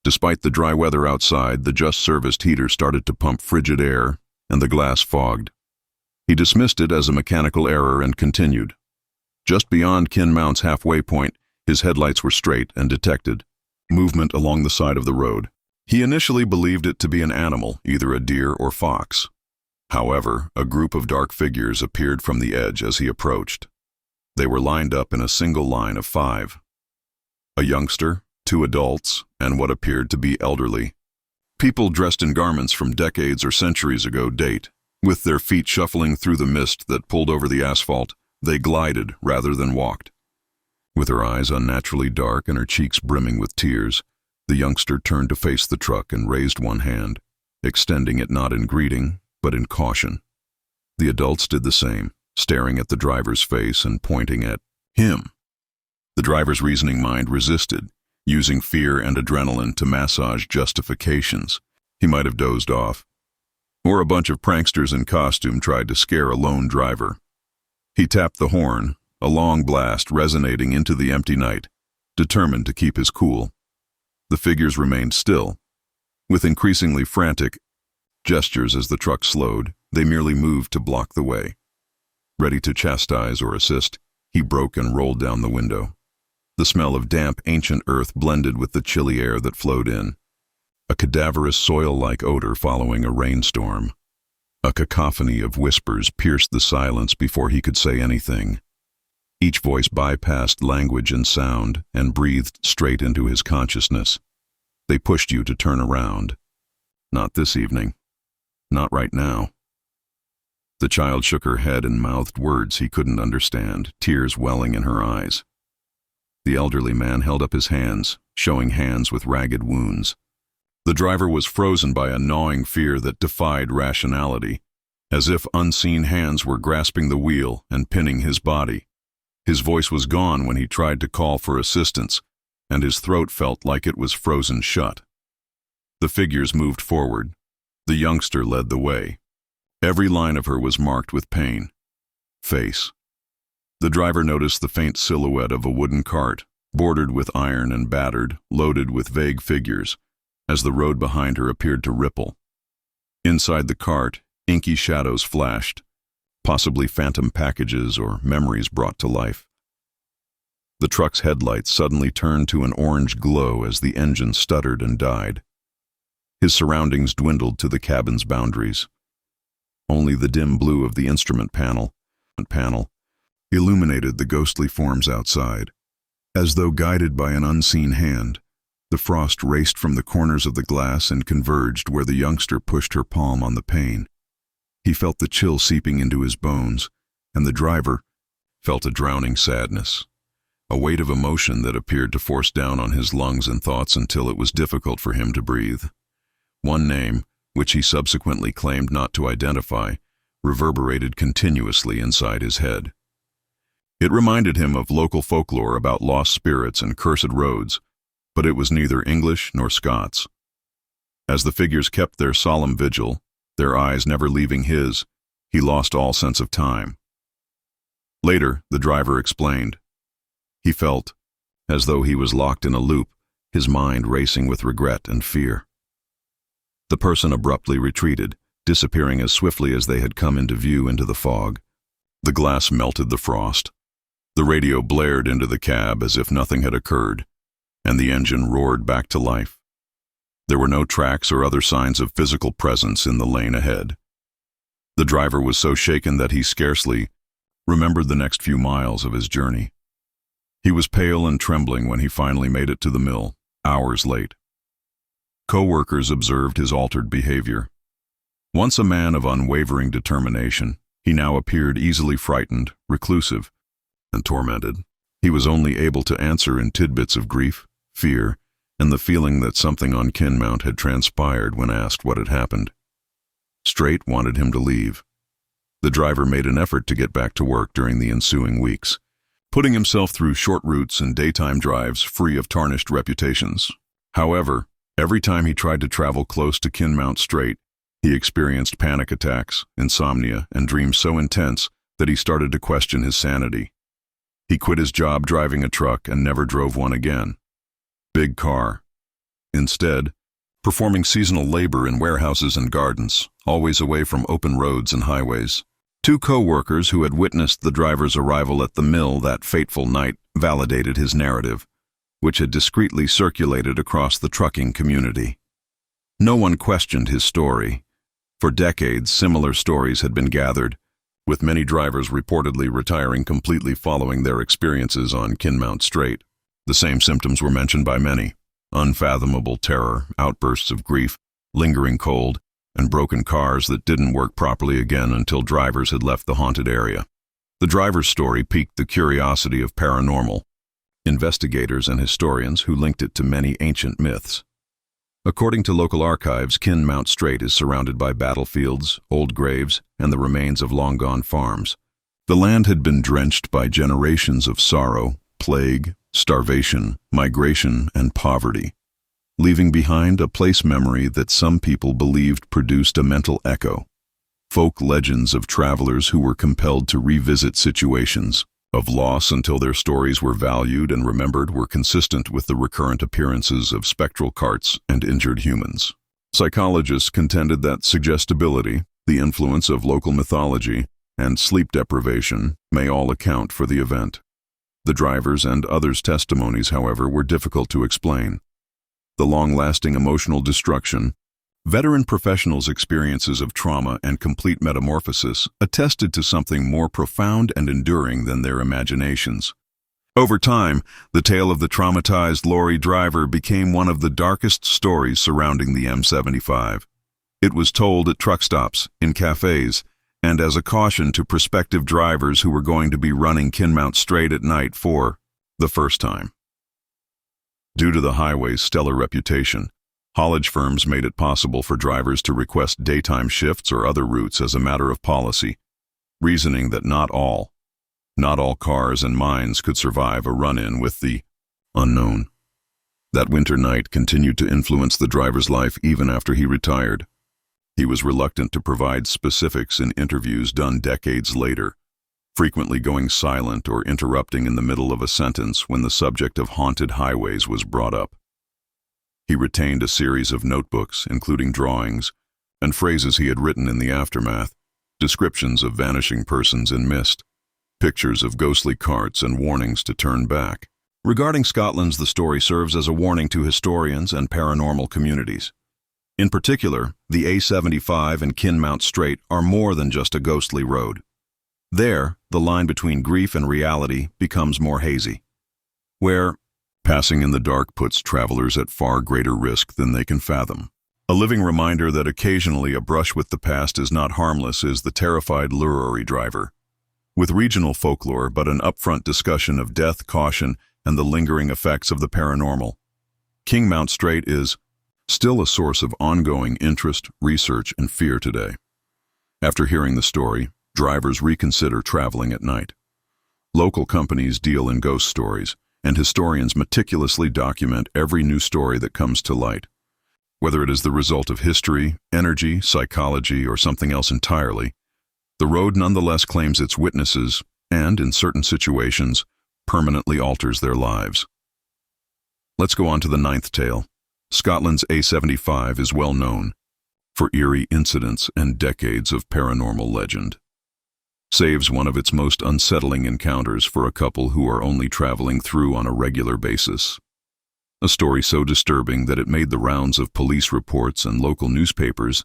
Despite the dry weather outside, the just-serviced heater started to pump frigid air, and the glass fogged. He dismissed it as a mechanical error and continued. Just beyond Kinmount's halfway point, his headlights were straight and detected movement along the side of the road. He initially believed it to be an animal, either a deer or fox. However, a group of dark figures appeared from the edge as he approached. They were lined up in a single line of 5. A youngster, 2 adults, and what appeared to be elderly. People dressed in garments from decades or centuries ago date. With their feet shuffling through the mist that pulled over the asphalt, they glided rather than walked. With her eyes unnaturally dark and her cheeks brimming with tears, the youngster turned to face the truck and raised one hand, extending it not in greeting, but in caution. The adults did the same, staring at the driver's face and pointing at him. The driver's reasoning mind resisted, using fear and adrenaline to massage justifications. He might have dozed off. Or a bunch of pranksters in costume tried to scare a lone driver. He tapped the horn, a long blast resonating into the empty night, determined to keep his cool. The figures remained still. With increasingly frantic gestures as the truck slowed, they merely moved to block the way. Ready to chastise or assist, he broke and rolled down the window. The smell of damp, ancient earth blended with the chilly air that flowed in. A cadaverous soil-like odor following a rainstorm. A cacophony of whispers pierced the silence before he could say anything. Each voice bypassed language and sound and breathed straight into his consciousness. They pushed you to turn around. Not this evening. Not right now. The child shook her head and mouthed words he couldn't understand, tears welling in her eyes. The elderly man held up his hands, showing hands with ragged wounds. The driver was frozen by a gnawing fear that defied rationality, as if unseen hands were grasping the wheel and pinning his body. His voice was gone when he tried to call for assistance, and his throat felt like it was frozen shut. The figures moved forward. The youngster led the way. Every line of her was marked with pain. Face. The driver noticed the faint silhouette of a wooden cart, bordered with iron and battered, loaded with vague figures, as the road behind her appeared to ripple. Inside the cart, inky shadows flashed, possibly phantom packages or memories brought to life. The truck's headlights suddenly turned to an orange glow as the engine stuttered and died. His surroundings dwindled to the cabin's boundaries. Only the dim blue of the instrument panel illuminated the ghostly forms outside. As though guided by an unseen hand, the frost raced from the corners of the glass and converged where the youngster pushed her palm on the pane. He felt the chill seeping into his bones, and the driver felt a drowning sadness, a weight of emotion that appeared to force down on his lungs and thoughts until it was difficult for him to breathe. One name, which he subsequently claimed not to identify, reverberated continuously inside his head. It reminded him of local folklore about lost spirits and cursed roads, but it was neither English nor Scots. As the figures kept their solemn vigil, their eyes never leaving his, he lost all sense of time. Later, the driver explained. He felt as though he was locked in a loop, his mind racing with regret and fear. The person abruptly retreated, disappearing as swiftly as they had come into view into the fog. The glass melted the frost. The radio blared into the cab as if nothing had occurred, and the engine roared back to life. There were no tracks or other signs of physical presence in the lane ahead. The driver was so shaken that he scarcely remembered the next few miles of his journey. He was pale and trembling when he finally made it to the mill, hours late. Co-workers observed his altered behavior. Once a man of unwavering determination, he now appeared easily frightened, reclusive, and tormented. He was only able to answer in tidbits of grief, fear, and the feeling that something on Kinmount had transpired when asked what had happened. Straight wanted him to leave. The driver made an effort to get back to work during the ensuing weeks, putting himself through short routes and daytime drives free of tarnished reputations. However, every time he tried to travel close to Kinmount Strait, he experienced panic attacks, insomnia, and dreams so intense that he started to question his sanity. He quit his job driving a truck and never drove one again. Big car. Instead, performing seasonal labor in warehouses and gardens, always away from open roads and highways. Two co-workers who had witnessed the driver's arrival at the mill that fateful night validated his narrative, which had discreetly circulated across the trucking community. No one questioned his story. For decades, similar stories had been gathered, with many drivers reportedly retiring completely following their experiences on Kinmount Strait. The same symptoms were mentioned by many: unfathomable terror, outbursts of grief, lingering cold, and broken cars that didn't work properly again until drivers had left the haunted area. The driver's story piqued the curiosity of paranormal investigators and historians who linked it to many ancient myths. According to local archives, Kinmount Strait is surrounded by battlefields, old graves, and the remains of long-gone farms. The land had been drenched by generations of sorrow, plague, starvation, migration, and poverty, leaving behind a place memory that some people believed produced a mental echo. Folk legends of travelers who were compelled to revisit situations of loss until their stories were valued and remembered were consistent with the recurrent appearances of spectral carts and injured humans. Psychologists contended that suggestibility, the influence of local mythology, and sleep deprivation may all account for the event. The driver's and others' testimonies, however, were difficult to explain. The long-lasting emotional destruction, veteran professionals' experiences of trauma and complete metamorphosis attested to something more profound and enduring than their imaginations. Over time, the tale of the traumatized lorry driver became one of the darkest stories surrounding the M75. It was told at truck stops, in cafes, and as a caution to prospective drivers who were going to be running Kinmount Strait at night for the first time. Due to the highway's stellar reputation, haulage firms made it possible for drivers to request daytime shifts or other routes as a matter of policy, reasoning that not all cars and mines could survive a run-in with the unknown. That winter night continued to influence the driver's life even after he retired. He was reluctant to provide specifics in interviews done decades later, frequently going silent or interrupting in the middle of a sentence when the subject of haunted highways was brought up. He retained a series of notebooks, including drawings, and phrases he had written in the aftermath, descriptions of vanishing persons in mist, pictures of ghostly carts and warnings to turn back. Regarding Scotland's, the story serves as a warning to historians and paranormal communities. In particular, the A75 and Kinmount Strait are more than just a ghostly road. There, the line between grief and reality becomes more hazy, where passing in the dark puts travelers at far greater risk than they can fathom. A living reminder that occasionally a brush with the past is not harmless is the terrified lorry driver. With regional folklore but an upfront discussion of death, caution, and the lingering effects of the paranormal, Kinmount Strait is still a source of ongoing interest, research, and fear today. After hearing the story, drivers reconsider traveling at night. Local companies deal in ghost stories, and historians meticulously document every new story that comes to light. Whether it is the result of history, energy, psychology, or something else entirely, the road nonetheless claims its witnesses and, in certain situations, permanently alters their lives. Let's go on to the ninth tale. Scotland's A75 is well known for eerie incidents and decades of paranormal legend. Saves one of its most unsettling encounters for a couple who are only traveling through on a regular basis. A story so disturbing that it made the rounds of police reports and local newspapers,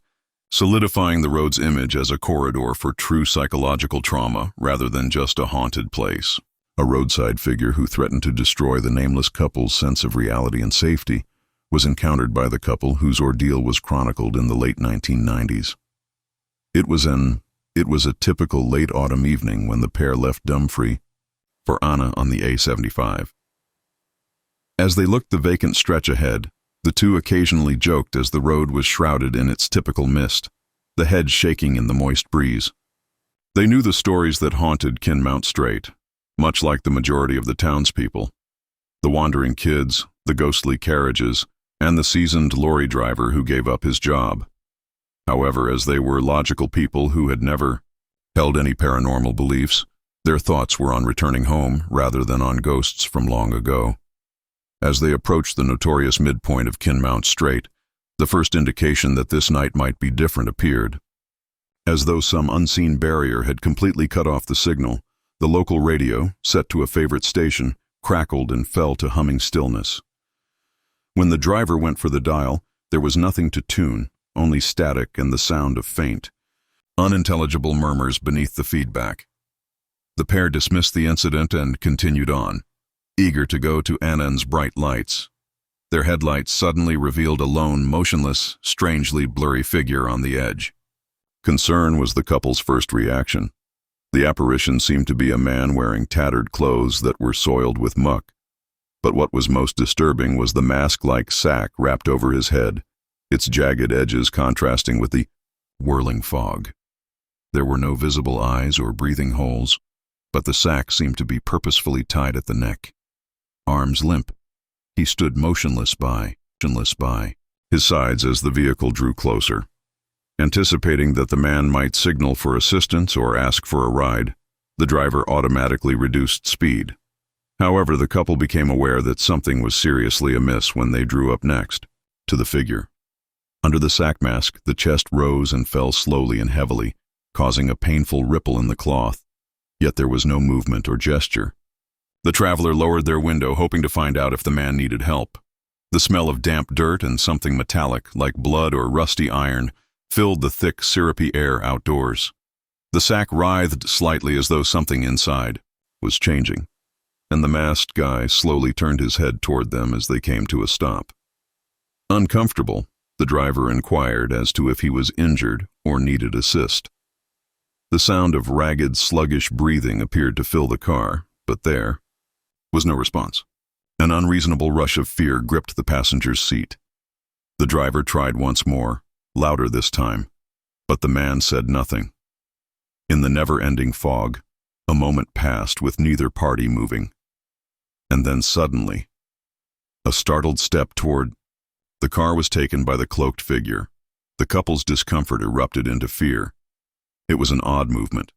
solidifying the road's image as a corridor for true psychological trauma rather than just a haunted place. A roadside figure who threatened to destroy the nameless couple's sense of reality and safety was encountered by the couple whose ordeal was chronicled in the late 1990s. It was a typical late autumn evening when the pair left Dumfries for Anna on the A75. As they looked the vacant stretch ahead, the two occasionally joked as the road was shrouded in its typical mist, the head shaking in the moist breeze. They knew the stories that haunted Kinmount Strait, much like the majority of the townspeople. The wandering kids, the ghostly carriages, and the seasoned lorry driver who gave up his job. However, as they were logical people who had never held any paranormal beliefs, their thoughts were on returning home rather than on ghosts from long ago. As they approached the notorious midpoint of Kinmount Strait, the first indication that this night might be different appeared. As though some unseen barrier had completely cut off the signal, the local radio, set to a favorite station, crackled and fell to humming stillness. When the driver went for the dial, there was nothing to tune, only static and the sound of faint, unintelligible murmurs beneath the feedback. The pair dismissed the incident and continued on, eager to go to Annan's bright lights. Their headlights suddenly revealed a lone, motionless, strangely blurry figure on the edge. Concern was the couple's first reaction. The apparition seemed to be a man wearing tattered clothes that were soiled with muck. But what was most disturbing was the mask-like sack wrapped over his head, its jagged edges contrasting with the whirling fog. There were no visible eyes or breathing holes, but the sack seemed to be purposefully tied at the neck. Arms limp, he stood motionless by, his sides as the vehicle drew closer. Anticipating that the man might signal for assistance or ask for a ride, the driver automatically reduced speed. However, the couple became aware that something was seriously amiss when they drew up next to the figure. Under the sack mask, the chest rose and fell slowly and heavily, causing a painful ripple in the cloth. Yet there was no movement or gesture. The traveler lowered their window, hoping to find out if the man needed help. The smell of damp dirt and something metallic, like blood or rusty iron, filled the thick, syrupy air outdoors. The sack writhed slightly as though something inside was changing, and the masked guy slowly turned his head toward them as they came to a stop. Uncomfortable, the driver inquired as to if he was injured or needed assist. The sound of ragged, sluggish breathing appeared to fill the car, but there was no response. An unreasonable rush of fear gripped the passenger's seat. The driver tried once more, louder this time, but the man said nothing. In the never-ending fog, a moment passed with neither party moving. And then suddenly, a startled step toward the car was taken by the cloaked figure. The couple's discomfort erupted into fear. It was an odd movement.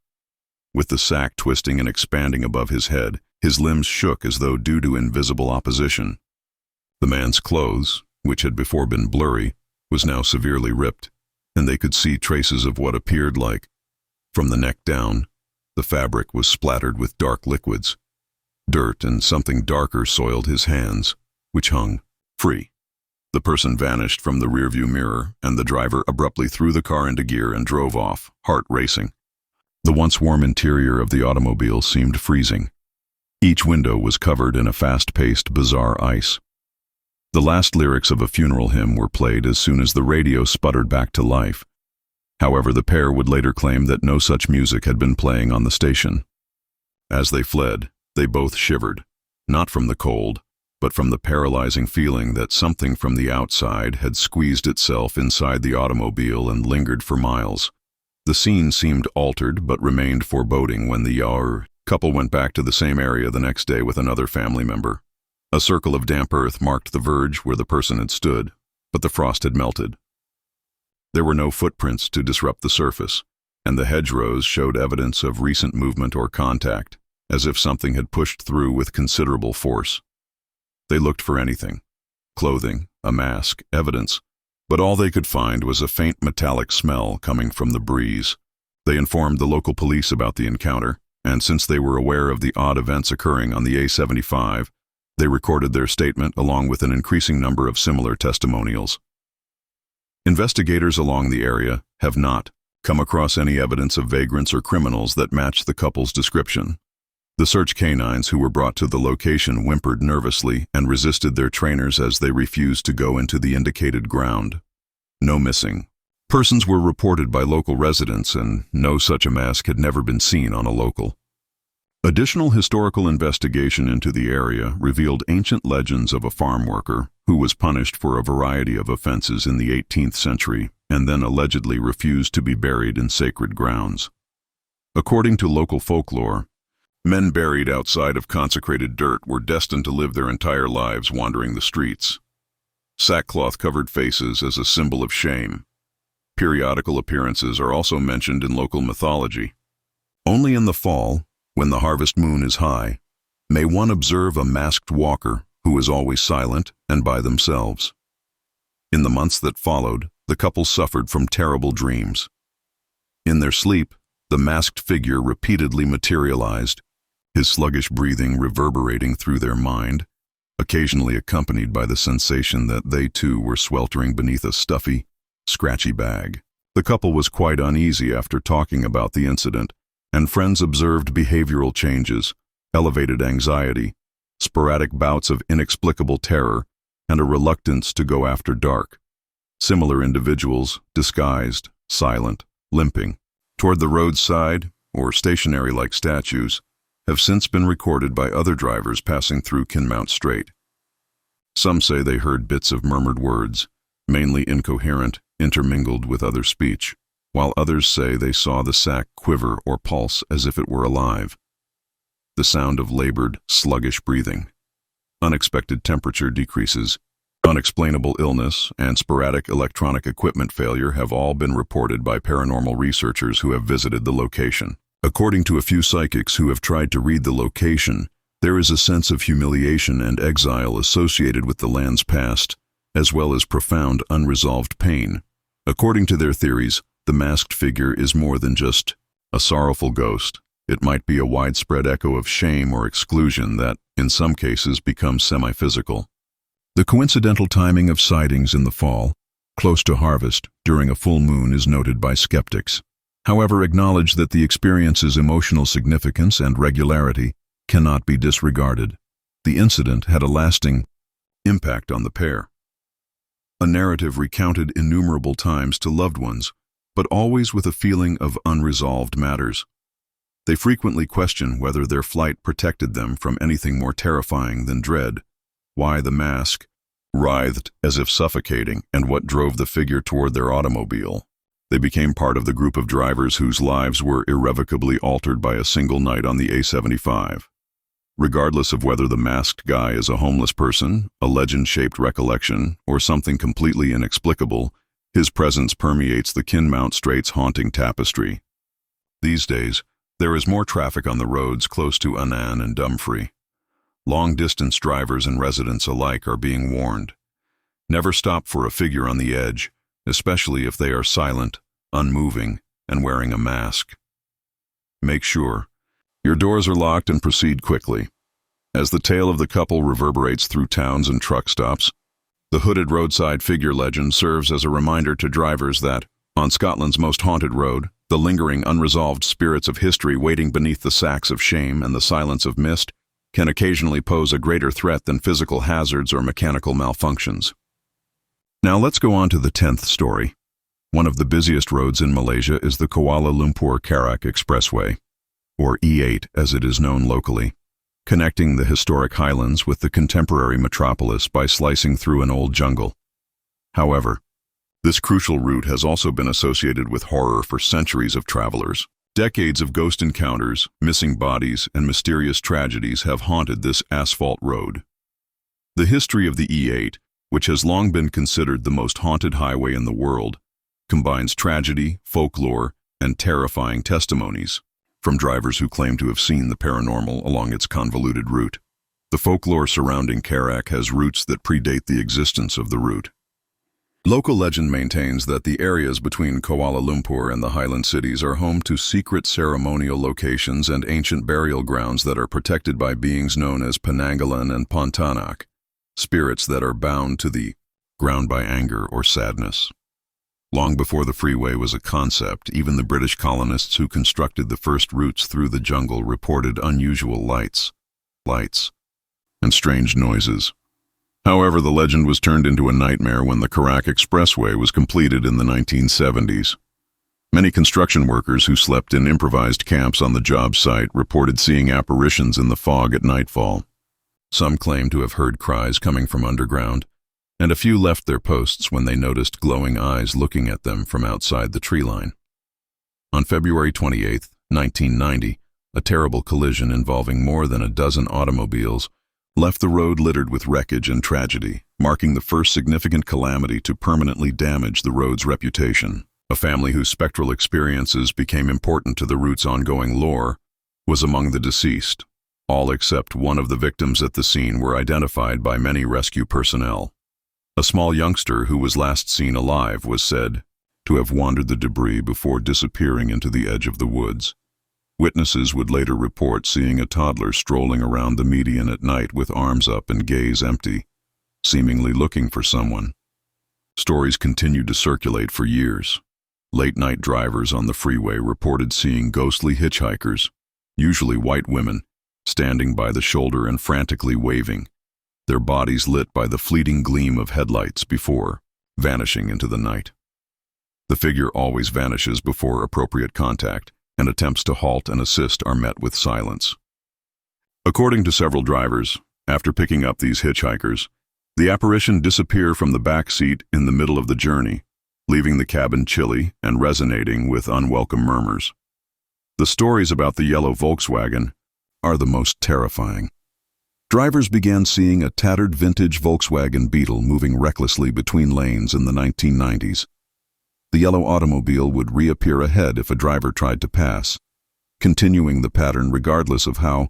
With the sack twisting and expanding above his head, his limbs shook as though due to invisible opposition. The man's clothes, which had before been blurry, was now severely ripped, and they could see traces of what appeared like, from the neck down, the fabric was splattered with dark liquids. Dirt and something darker soiled his hands, which hung free. The person vanished from the rearview mirror, and the driver abruptly threw the car into gear and drove off, heart racing. The once warm interior of the automobile seemed freezing. Each window was covered in a fast-paced, bizarre ice. The last lyrics of a funeral hymn were played as soon as the radio sputtered back to life. However, the pair would later claim that no such music had been playing on the station. As they fled, they both shivered, not from the cold, but from the paralyzing feeling that something from the outside had squeezed itself inside the automobile and lingered for miles. The scene seemed altered but remained foreboding when the couple went back to the same area the next day with another family member. A circle of damp earth marked the verge where the person had stood, but the frost had melted. There were no footprints to disrupt the surface, and the hedgerows showed evidence of recent movement or contact, as if something had pushed through with considerable force. They looked for anything: clothing, a mask, evidence, but all they could find was a faint metallic smell coming from the breeze. They informed the local police about the encounter, and since they were aware of the odd events occurring on the A75, they recorded their statement along with an increasing number of similar testimonials. Investigators along the area have not come across any evidence of vagrants or criminals that match the couple's description. The search canines who were brought to the location whimpered nervously and resisted their trainers as they refused to go into the indicated ground. No missing persons were reported by local residents, and no such a mask had never been seen on a local. Additional historical investigation into the area revealed ancient legends of a farm worker who was punished for a variety of offenses in the 18th century and then allegedly refused to be buried in sacred grounds. According to local folklore, men buried outside of consecrated dirt were destined to live their entire lives wandering the streets. Sackcloth-covered faces as a symbol of shame. Periodical appearances are also mentioned in local mythology. Only in the fall, when the harvest moon is high, may one observe a masked walker who is always silent and by themselves. In the months that followed, the couple suffered from terrible dreams. In their sleep, the masked figure repeatedly materialized, his sluggish breathing reverberating through their mind, occasionally accompanied by the sensation that they too were sweltering beneath a stuffy, scratchy bag. The couple was quite uneasy after talking about the incident, and friends observed behavioral changes, elevated anxiety, sporadic bouts of inexplicable terror, and a reluctance to go after dark. Similar individuals, disguised, silent, limping, toward the roadside or stationary like statues, have since been recorded by other drivers passing through Kinmount Strait. Some say they heard bits of murmured words, mainly incoherent, intermingled with other speech, while others say they saw the sack quiver or pulse as if it were alive. The sound of labored, sluggish breathing, unexpected temperature decreases, unexplainable illness, and sporadic electronic equipment failure have all been reported by paranormal researchers who have visited the location. According to a few psychics who have tried to read the location, there is a sense of humiliation and exile associated with the land's past, as well as profound unresolved pain. According to their theories, the masked figure is more than just a sorrowful ghost. It might be a widespread echo of shame or exclusion that, in some cases, becomes semi-physical. The coincidental timing of sightings in the fall, close to harvest, during a full moon is noted by skeptics. However, acknowledge that the experience's emotional significance and regularity cannot be disregarded. The incident had a lasting impact on the pair. A narrative recounted innumerable times to loved ones, but always with a feeling of unresolved matters. They frequently question whether their flight protected them from anything more terrifying than dread, why the mask writhed as if suffocating, and what drove the figure toward their automobile. They became part of the group of drivers whose lives were irrevocably altered by a single night on the A75. Regardless of whether the masked guy is a homeless person, a legend-shaped recollection, or something completely inexplicable, his presence permeates the Kinmount Strait's haunting tapestry. These days, there is more traffic on the roads close to Annan and Dumfries. Long-distance drivers and residents alike are being warned. Never stop for a figure on the edge, especially if they are silent, unmoving, and wearing a mask. Make sure your doors are locked and proceed quickly. As the tale of the couple reverberates through towns and truck stops, the hooded roadside figure legend serves as a reminder to drivers that, on Scotland's most haunted road, the lingering, unresolved spirits of history waiting beneath the sacks of shame and the silence of mist can occasionally pose a greater threat than physical hazards or mechanical malfunctions. Now let's go on to the 10th story. One of the busiest roads in Malaysia is the Kuala Lumpur-Perak Expressway, or E8 as it is known locally, connecting the historic highlands with the contemporary metropolis by slicing through an old jungle. However, this crucial route has also been associated with horror for centuries of travelers. Decades of ghost encounters, missing bodies, and mysterious tragedies have haunted this asphalt road. The history of the E8, which has long been considered the most haunted highway in the world, combines tragedy, folklore, and terrifying testimonies from drivers who claim to have seen the paranormal along its convoluted route. The folklore surrounding Perak has roots that predate the existence of the route. Local legend maintains that the areas between Kuala Lumpur and the Highland cities are home to secret ceremonial locations and ancient burial grounds that are protected by beings known as Penanggalan and Pontianak, spirits that are bound to the ground by anger or sadness. Long before the freeway was a concept, even the British colonists who constructed the first routes through the jungle reported unusual lights, and strange noises. However, the legend was turned into a nightmare when the Perak Expressway was completed in the 1970s. Many construction workers who slept in improvised camps on the job site reported seeing apparitions in the fog at nightfall. Some claimed to have heard cries coming from underground, and a few left their posts when they noticed glowing eyes looking at them from outside the tree line. On February 28, 1990, a terrible collision involving more than a dozen automobiles left the road littered with wreckage and tragedy, marking the first significant calamity to permanently damage the road's reputation. A family whose spectral experiences became important to the route's ongoing lore was among the deceased. All except one of the victims at the scene were identified by many rescue personnel. A small youngster who was last seen alive was said to have wandered the debris before disappearing into the edge of the woods. Witnesses would later report seeing a toddler strolling around the median at night with arms up and gaze empty, seemingly looking for someone. Stories continued to circulate for years. Late-night drivers on the freeway reported seeing ghostly hitchhikers, usually white women, standing by the shoulder and frantically waving, their bodies lit by the fleeting gleam of headlights before vanishing into the night. The figure always vanishes before appropriate contact, and attempts to halt and assist are met with silence. According to several drivers, after picking up these hitchhikers, the apparition disappeared from the back seat in the middle of the journey, leaving the cabin chilly and resonating with unwelcome murmurs. The stories about the yellow Volkswagen are the most terrifying. Drivers began seeing a tattered vintage Volkswagen Beetle moving recklessly between lanes in the 1990s. The yellow automobile would reappear ahead if a driver tried to pass, continuing the pattern regardless of how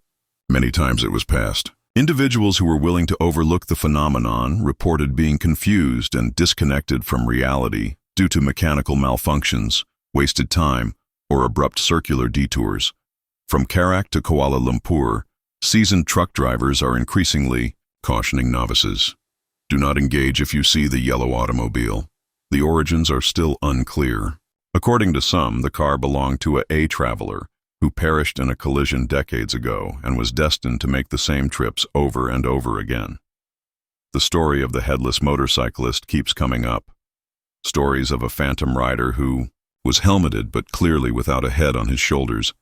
many times it was passed. Individuals who were willing to overlook the phenomenon reported being confused and disconnected from reality due to mechanical malfunctions, wasted time, or abrupt circular detours. From Perak to Kuala Lumpur, seasoned truck drivers are increasingly cautioning novices. Do not engage if you see the yellow automobile. The origins are still unclear. According to some, the car belonged to a traveler who perished in a collision decades ago and was destined to make the same trips over and over again. The story of the headless motorcyclist keeps coming up. Stories of a phantom rider who was helmeted but clearly without a head on his shoulders,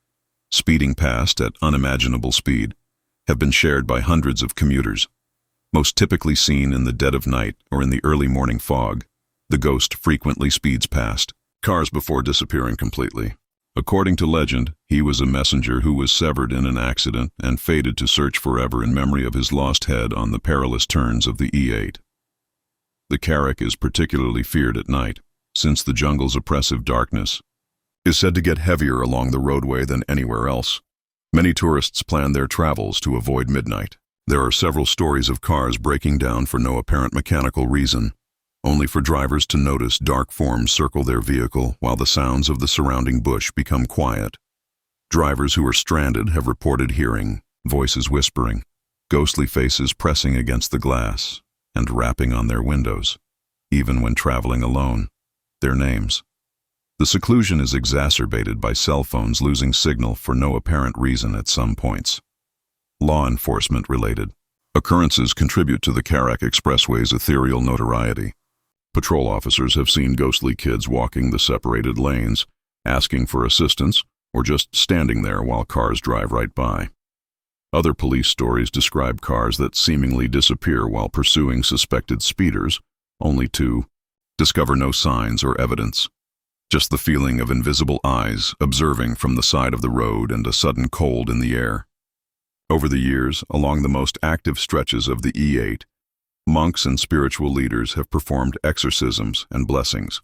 speeding past at unimaginable speed, have been shared by hundreds of commuters. Most typically seen in the dead of night or in the early morning fog, the ghost frequently speeds past cars before disappearing completely. According to legend, he was a messenger who was severed in an accident and fated to search forever in memory of his lost head on the perilous turns of the E8. The Perak is particularly feared at night, since the jungle's oppressive darkness is said to get heavier along the roadway than anywhere else. Many tourists plan their travels to avoid midnight. There are several stories of cars breaking down for no apparent mechanical reason, only for drivers to notice dark forms circle their vehicle while the sounds of the surrounding bush become quiet. Drivers who are stranded have reported hearing voices whispering, ghostly faces pressing against the glass, and rapping on their windows, even when traveling alone, their names. The seclusion is exacerbated by cell phones losing signal for no apparent reason at some points. Law enforcement related occurrences contribute to the Karak Expressway's ethereal notoriety. Patrol officers have seen ghostly kids walking the separated lanes, asking for assistance, or just standing there while cars drive right by. Other police stories describe cars that seemingly disappear while pursuing suspected speeders, only to discover no signs or evidence. Just the feeling of invisible eyes observing from the side of the road and a sudden cold in the air. Over the years, along the most active stretches of the E8, monks and spiritual leaders have performed exorcisms and blessings.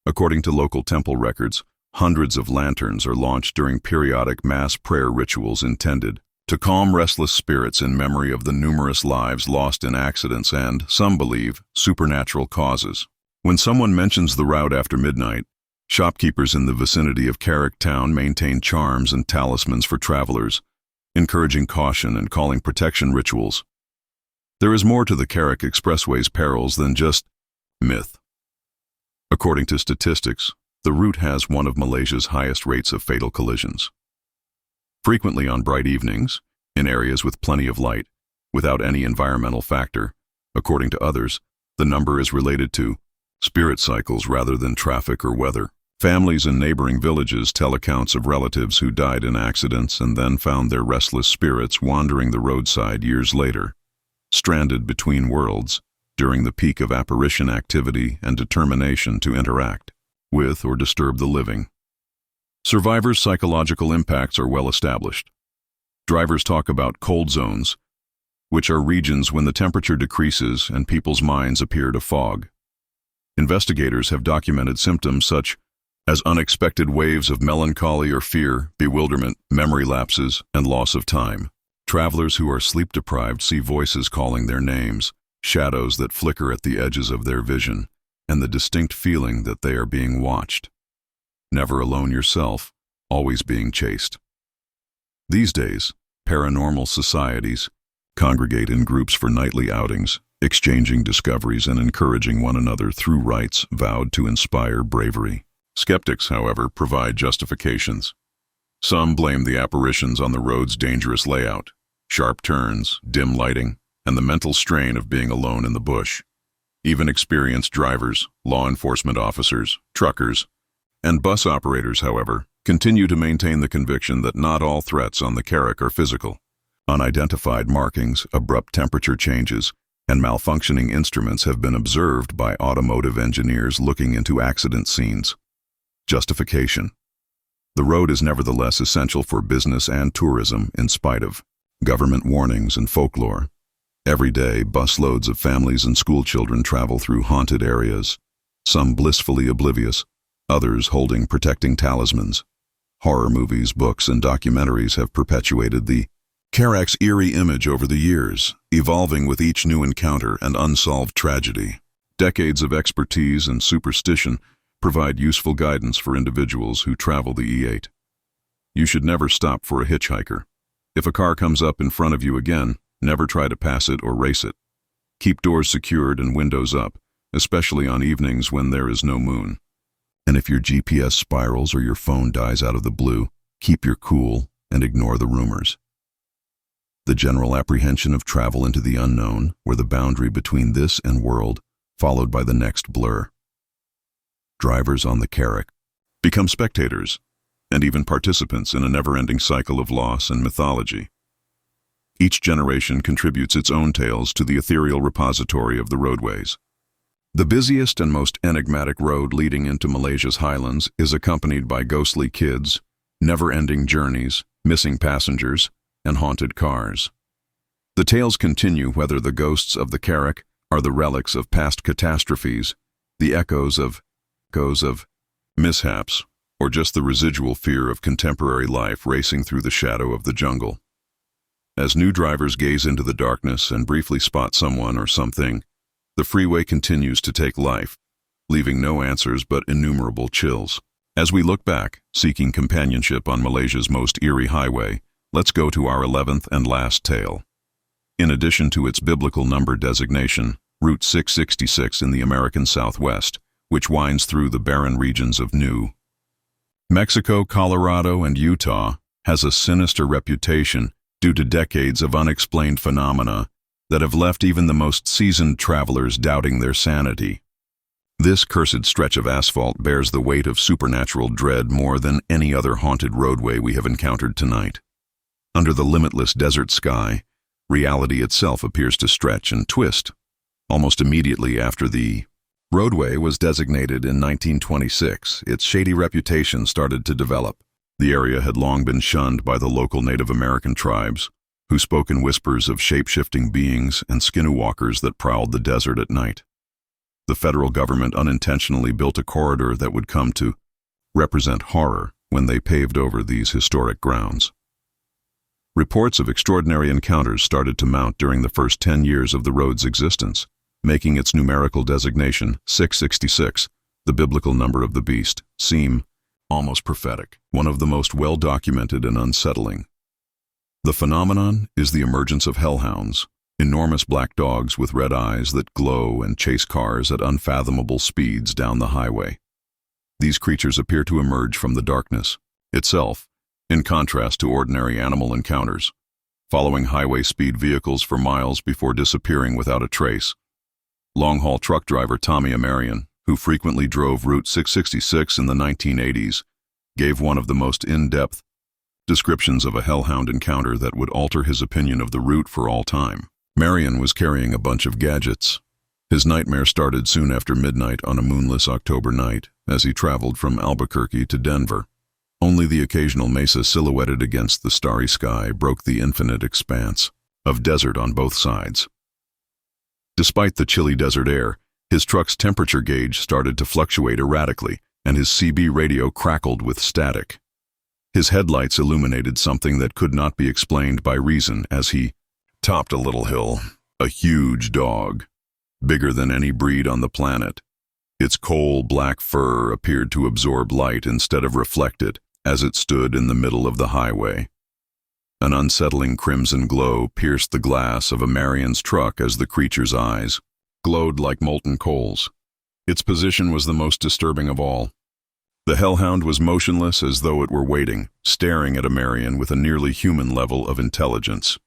According to local temple records, hundreds of lanterns are launched during periodic mass prayer rituals intended to calm restless spirits in memory of the numerous lives lost in accidents and, some believe, supernatural causes. When someone mentions the route after midnight, shopkeepers in the vicinity of Karak town maintain charms and talismans for travelers, encouraging caution and calling protection rituals. There is more to the Karak Expressway's perils than just myth. According to statistics, the route has one of Malaysia's highest rates of fatal collisions. Frequently on bright evenings, in areas with plenty of light, without any environmental factor, according to others, the number is related to spirit cycles rather than traffic or weather. Families in neighboring villages tell accounts of relatives who died in accidents and then found their restless spirits wandering the roadside years later, stranded between worlds during the peak of apparition activity and determination to interact with or disturb the living. Survivors' psychological impacts are well established. Drivers talk about cold zones, which are regions when the temperature decreases and people's minds appear to fog. Investigators have documented symptoms such as unexpected waves of melancholy or fear, bewilderment, memory lapses, and loss of time. Travelers who are sleep-deprived see voices calling their names, shadows that flicker at the edges of their vision, and the distinct feeling that they are being watched. Never alone yourself, always being chased. These days, paranormal societies congregate in groups for nightly outings, exchanging discoveries and encouraging one another through rites vowed to inspire bravery. Skeptics, however, provide justifications. Some blame the apparitions on the road's dangerous layout, sharp turns, dim lighting, and the mental strain of being alone in the bush. Even experienced drivers, law enforcement officers, truckers, and bus operators, however, continue to maintain the conviction that not all threats on the Karak are physical. Unidentified markings, abrupt temperature changes, and malfunctioning instruments have been observed by automotive engineers looking into accident scenes. Justification. The road is nevertheless essential for business and tourism in spite of government warnings and folklore. Every day, busloads of families and schoolchildren travel through haunted areas, some blissfully oblivious, others holding protecting talismans. Horror movies, books, and documentaries have perpetuated the Karak's eerie image over the years, evolving with each new encounter and unsolved tragedy. Decades of expertise and superstition provide useful guidance for individuals who travel the E8. You should never stop for a hitchhiker. If a car comes up in front of you again, never try to pass it or race it. Keep doors secured and windows up, especially on evenings when there is no moon. And if your GPS spirals or your phone dies out of the blue, keep your cool and ignore the rumors. The general apprehension of travel into the unknown, where the boundary between this and world, followed by the next blur. Drivers on the Karak become spectators, and even participants in a never-ending cycle of loss and mythology. Each generation contributes its own tales to the ethereal repository of the roadways. The busiest and most enigmatic road leading into Malaysia's highlands is accompanied by ghostly kids, never-ending journeys, missing passengers, and haunted cars. The tales continue whether the ghosts of the Karak are the relics of past catastrophes, the echoes of mishaps, or just the residual fear of contemporary life racing through the shadow of the jungle. As new drivers gaze into the darkness and briefly spot someone or something The freeway continues to take life, leaving no answers but innumerable chills. As we look back, seeking companionship on Malaysia's most eerie highway, let's go to our 11th and last tale. In addition to its biblical number designation, Route 666 in the American Southwest, which winds through the barren regions of New Mexico, Colorado, and Utah, has a sinister reputation due to decades of unexplained phenomena that have left even the most seasoned travelers doubting their sanity. This cursed stretch of asphalt bears the weight of supernatural dread more than any other haunted roadway we have encountered tonight. Under the limitless desert sky, reality itself appears to stretch and twist. Almost immediately after the roadway was designated in 1926, its shady reputation started to develop. The area had long been shunned by the local Native American tribes, who spoke in whispers of shape-shifting beings and skinwalkers that prowled the desert at night. The federal government unintentionally built a corridor that would come to represent horror when they paved over these historic grounds. Reports of extraordinary encounters started to mount during the first 10 years of the road's existence, making its numerical designation, 666, the biblical number of the beast, seem almost prophetic, one of the most well-documented and unsettling. The phenomenon is the emergence of hellhounds, enormous black dogs with red eyes that glow and chase cars at unfathomable speeds down the highway. These creatures appear to emerge from the darkness itself, in contrast to ordinary animal encounters, following highway-speed vehicles for miles before disappearing without a trace. Long-haul truck driver Tommy Amarian, who frequently drove Route 666 in the 1980s, gave one of the most in-depth descriptions of a hellhound encounter that would alter his opinion of the route for all time. Marion was carrying a bunch of gadgets. His nightmare started soon after midnight on a moonless October night as he traveled from Albuquerque to Denver. Only the occasional mesa silhouetted against the starry sky broke the infinite expanse of desert on both sides. Despite the chilly desert air, his truck's temperature gauge started to fluctuate erratically, and his CB radio crackled with static. His headlights illuminated something that could not be explained by reason as he topped a little hill. A huge dog, bigger than any breed on the planet. Its coal black fur appeared to absorb light instead of reflect it as it stood in the middle of the highway. An unsettling crimson glow pierced the glass of Amarian's truck as the creature's eyes glowed like molten coals. Its position was the most disturbing of all. The hellhound was motionless as though it were waiting, staring at Amarian with a nearly human level of intelligence.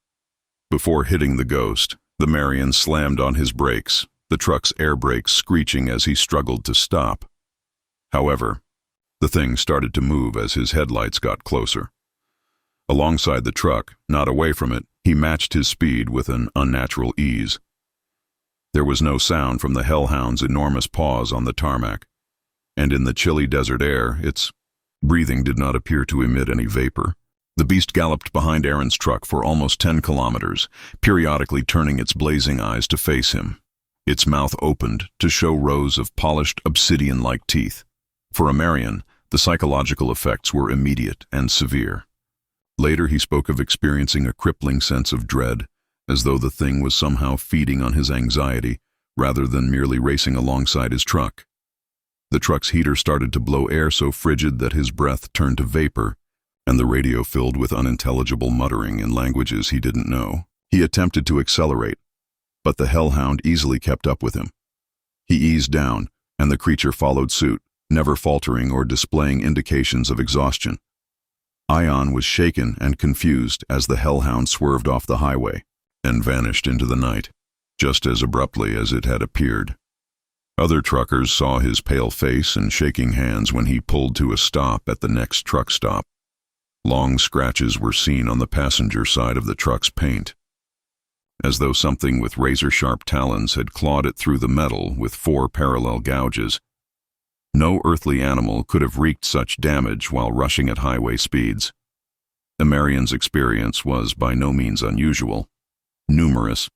Before hitting the ghost, the Amarian slammed on his brakes, the truck's air brakes screeching as he struggled to stop. However, the thing started to move as his headlights got closer. Alongside the truck, not away from it, he matched his speed with an unnatural ease. There was no sound from the hellhound's enormous paws on the tarmac, and in the chilly desert air, its breathing did not appear to emit any vapor. The beast galloped behind Aaron's truck for almost 10 kilometers, periodically turning its blazing eyes to face him. Its mouth opened to show rows of polished obsidian-like teeth. For Amarian, the psychological effects were immediate and severe. Later he spoke of experiencing a crippling sense of dread, as though the thing was somehow feeding on his anxiety rather than merely racing alongside his truck. The truck's heater started to blow air so frigid that his breath turned to vapor, and the radio filled with unintelligible muttering in languages he didn't know. He attempted to accelerate, but the hellhound easily kept up with him. He eased down, and the creature followed suit, never faltering or displaying indications of exhaustion. Ion was shaken and confused as the hellhound swerved off the highway and vanished into the night, just as abruptly as it had appeared. Other truckers saw his pale face and shaking hands when he pulled to a stop at the next truck stop. Long scratches were seen on the passenger side of the truck's paint, as though something with razor-sharp talons had clawed it through the metal with 4 parallel gouges. No earthly animal could have wreaked such damage while rushing at highway speeds. Amarian's experience was by no means unusual. Numerous,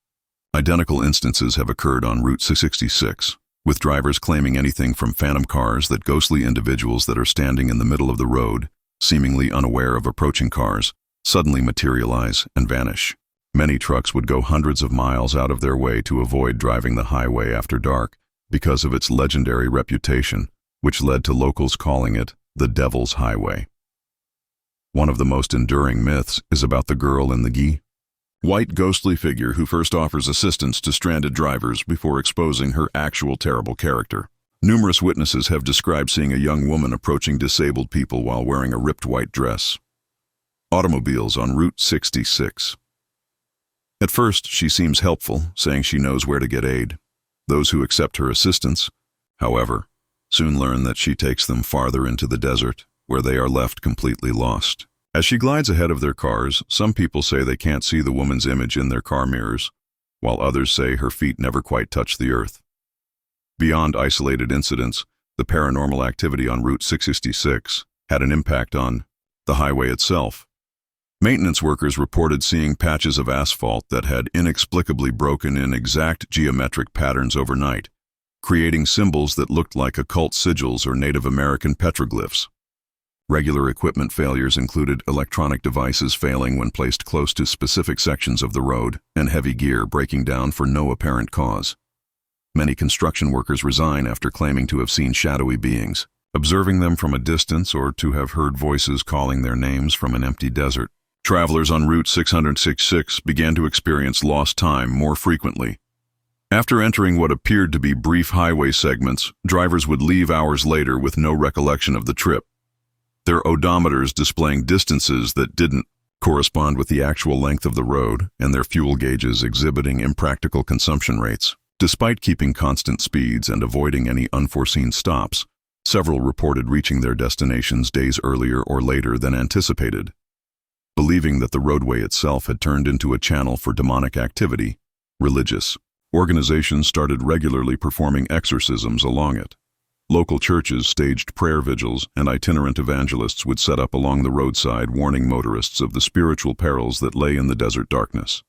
identical instances have occurred on Route 666, with drivers claiming anything from phantom cars that ghostly individuals that are standing in the middle of the road, seemingly unaware of approaching cars, suddenly materialize and vanish. Many trucks would go hundreds of miles out of their way to avoid driving the highway after dark because of its legendary reputation, which led to locals calling it the Devil's Highway. One of the most enduring myths is about the girl in the white ghostly figure who first offers assistance to stranded drivers before exposing her actual terrible character. Numerous witnesses have described seeing a young woman approaching disabled people while wearing a ripped white dress. Automobiles on Route 66. At first, she seems helpful, saying she knows where to get aid. Those who accept her assistance, however, soon learn that she takes them farther into the desert, where they are left completely lost. As she glides ahead of their cars, some people say they can't see the woman's image in their car mirrors, while others say her feet never quite touch the earth. Beyond isolated incidents, the paranormal activity on Route 666 had an impact on the highway itself. Maintenance workers reported seeing patches of asphalt that had inexplicably broken in exact geometric patterns overnight, creating symbols that looked like occult sigils or Native American petroglyphs. Regular equipment failures included electronic devices failing when placed close to specific sections of the road and heavy gear breaking down for no apparent cause. Many construction workers resign after claiming to have seen shadowy beings, observing them from a distance or to have heard voices calling their names from an empty desert. Travelers on Route 666 began to experience lost time more frequently. After entering what appeared to be brief highway segments, drivers would leave hours later with no recollection of the trip, their odometers displaying distances that didn't correspond with the actual length of the road and their fuel gauges exhibiting impractical consumption rates. Despite keeping constant speeds and avoiding any unforeseen stops, several reported reaching their destinations days earlier or later than anticipated. Believing that the roadway itself had turned into a channel for demonic activity, religious organizations started regularly performing exorcisms along it. Local churches staged prayer vigils, and itinerant evangelists would set up along the roadside warning motorists of the spiritual perils that lay in the desert darkness.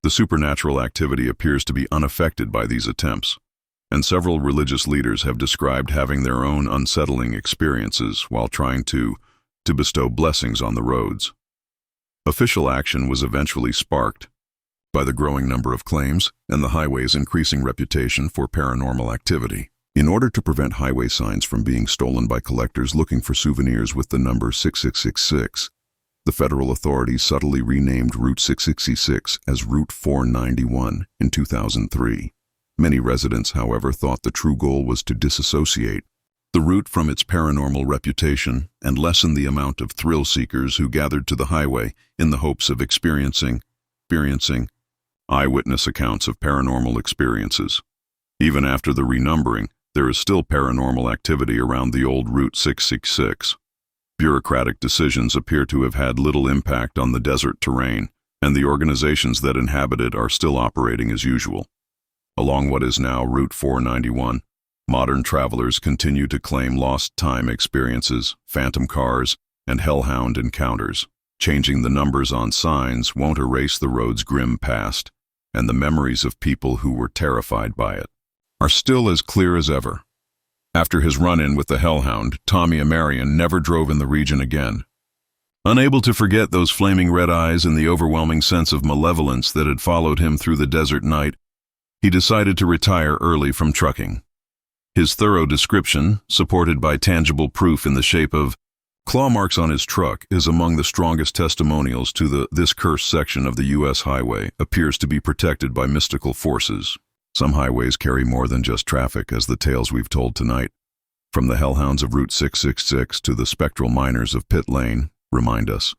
The supernatural activity appears to be unaffected by these attempts, and several religious leaders have described having their own unsettling experiences while trying to bestow blessings on the roads. Official action was eventually sparked by the growing number of claims and the highway's increasing reputation for paranormal activity. In order to prevent highway signs from being stolen by collectors looking for souvenirs with the number 6666, the federal authorities subtly renamed Route 666 as Route 491 in 2003. Many residents, however, thought the true goal was to disassociate the route from its paranormal reputation and lessen the amount of thrill seekers who gathered to the highway in the hopes of experiencing eyewitness accounts of paranormal experiences. Even after the renumbering, there is still paranormal activity around the old Route 666. Bureaucratic decisions appear to have had little impact on the desert terrain, and the organizations that inhabit it are still operating as usual. Along what is now Route 491, modern travelers continue to claim lost time experiences, phantom cars, and hellhound encounters. Changing the numbers on signs won't erase the road's grim past, and the memories of people who were terrified by it are still as clear as ever. After his run-in with the hellhound, Tommy Amarian never drove in the region again. Unable to forget those flaming red eyes and the overwhelming sense of malevolence that had followed him through the desert night, he decided to retire early from trucking. His thorough description, supported by tangible proof in the shape of claw marks on his truck, is among the strongest testimonials to this cursed section of the U.S. highway appears to be protected by mystical forces. Some highways carry more than just traffic, as the tales we've told tonight, from the hellhounds of Route 666 to the spectral miners of Pit Lane, remind us.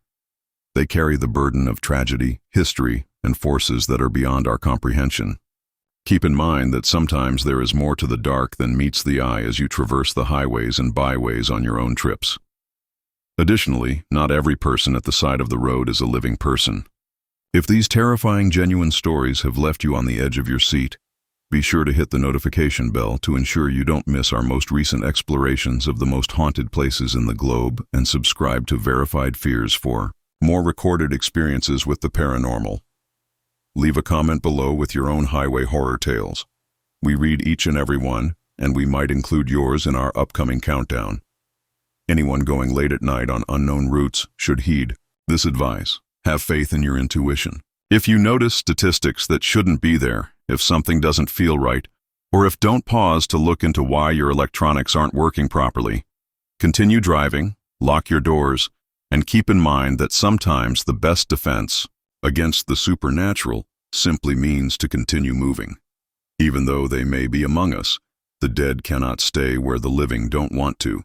They carry the burden of tragedy, history, and forces that are beyond our comprehension. Keep in mind that sometimes there is more to the dark than meets the eye as you traverse the highways and byways on your own trips. Additionally, not every person at the side of the road is a living person. If these terrifying genuine stories have left you on the edge of your seat, be sure to hit the notification bell to ensure you don't miss our most recent explorations of the most haunted places in the globe, and subscribe to Verified Fears for more recorded experiences with the paranormal. Leave a comment below with your own highway horror tales. We read each and every one, and we might include yours in our upcoming countdown. Anyone going late at night on unknown routes should heed this advice. Have faith in your intuition, If you notice statistics that shouldn't be there, if something doesn't feel right, or if don't pause to look into why your electronics aren't working properly, continue driving, lock your doors, and keep in mind that sometimes the best defense against the supernatural simply means to continue moving. Even though they may be among us, the dead cannot stay where the living don't want to.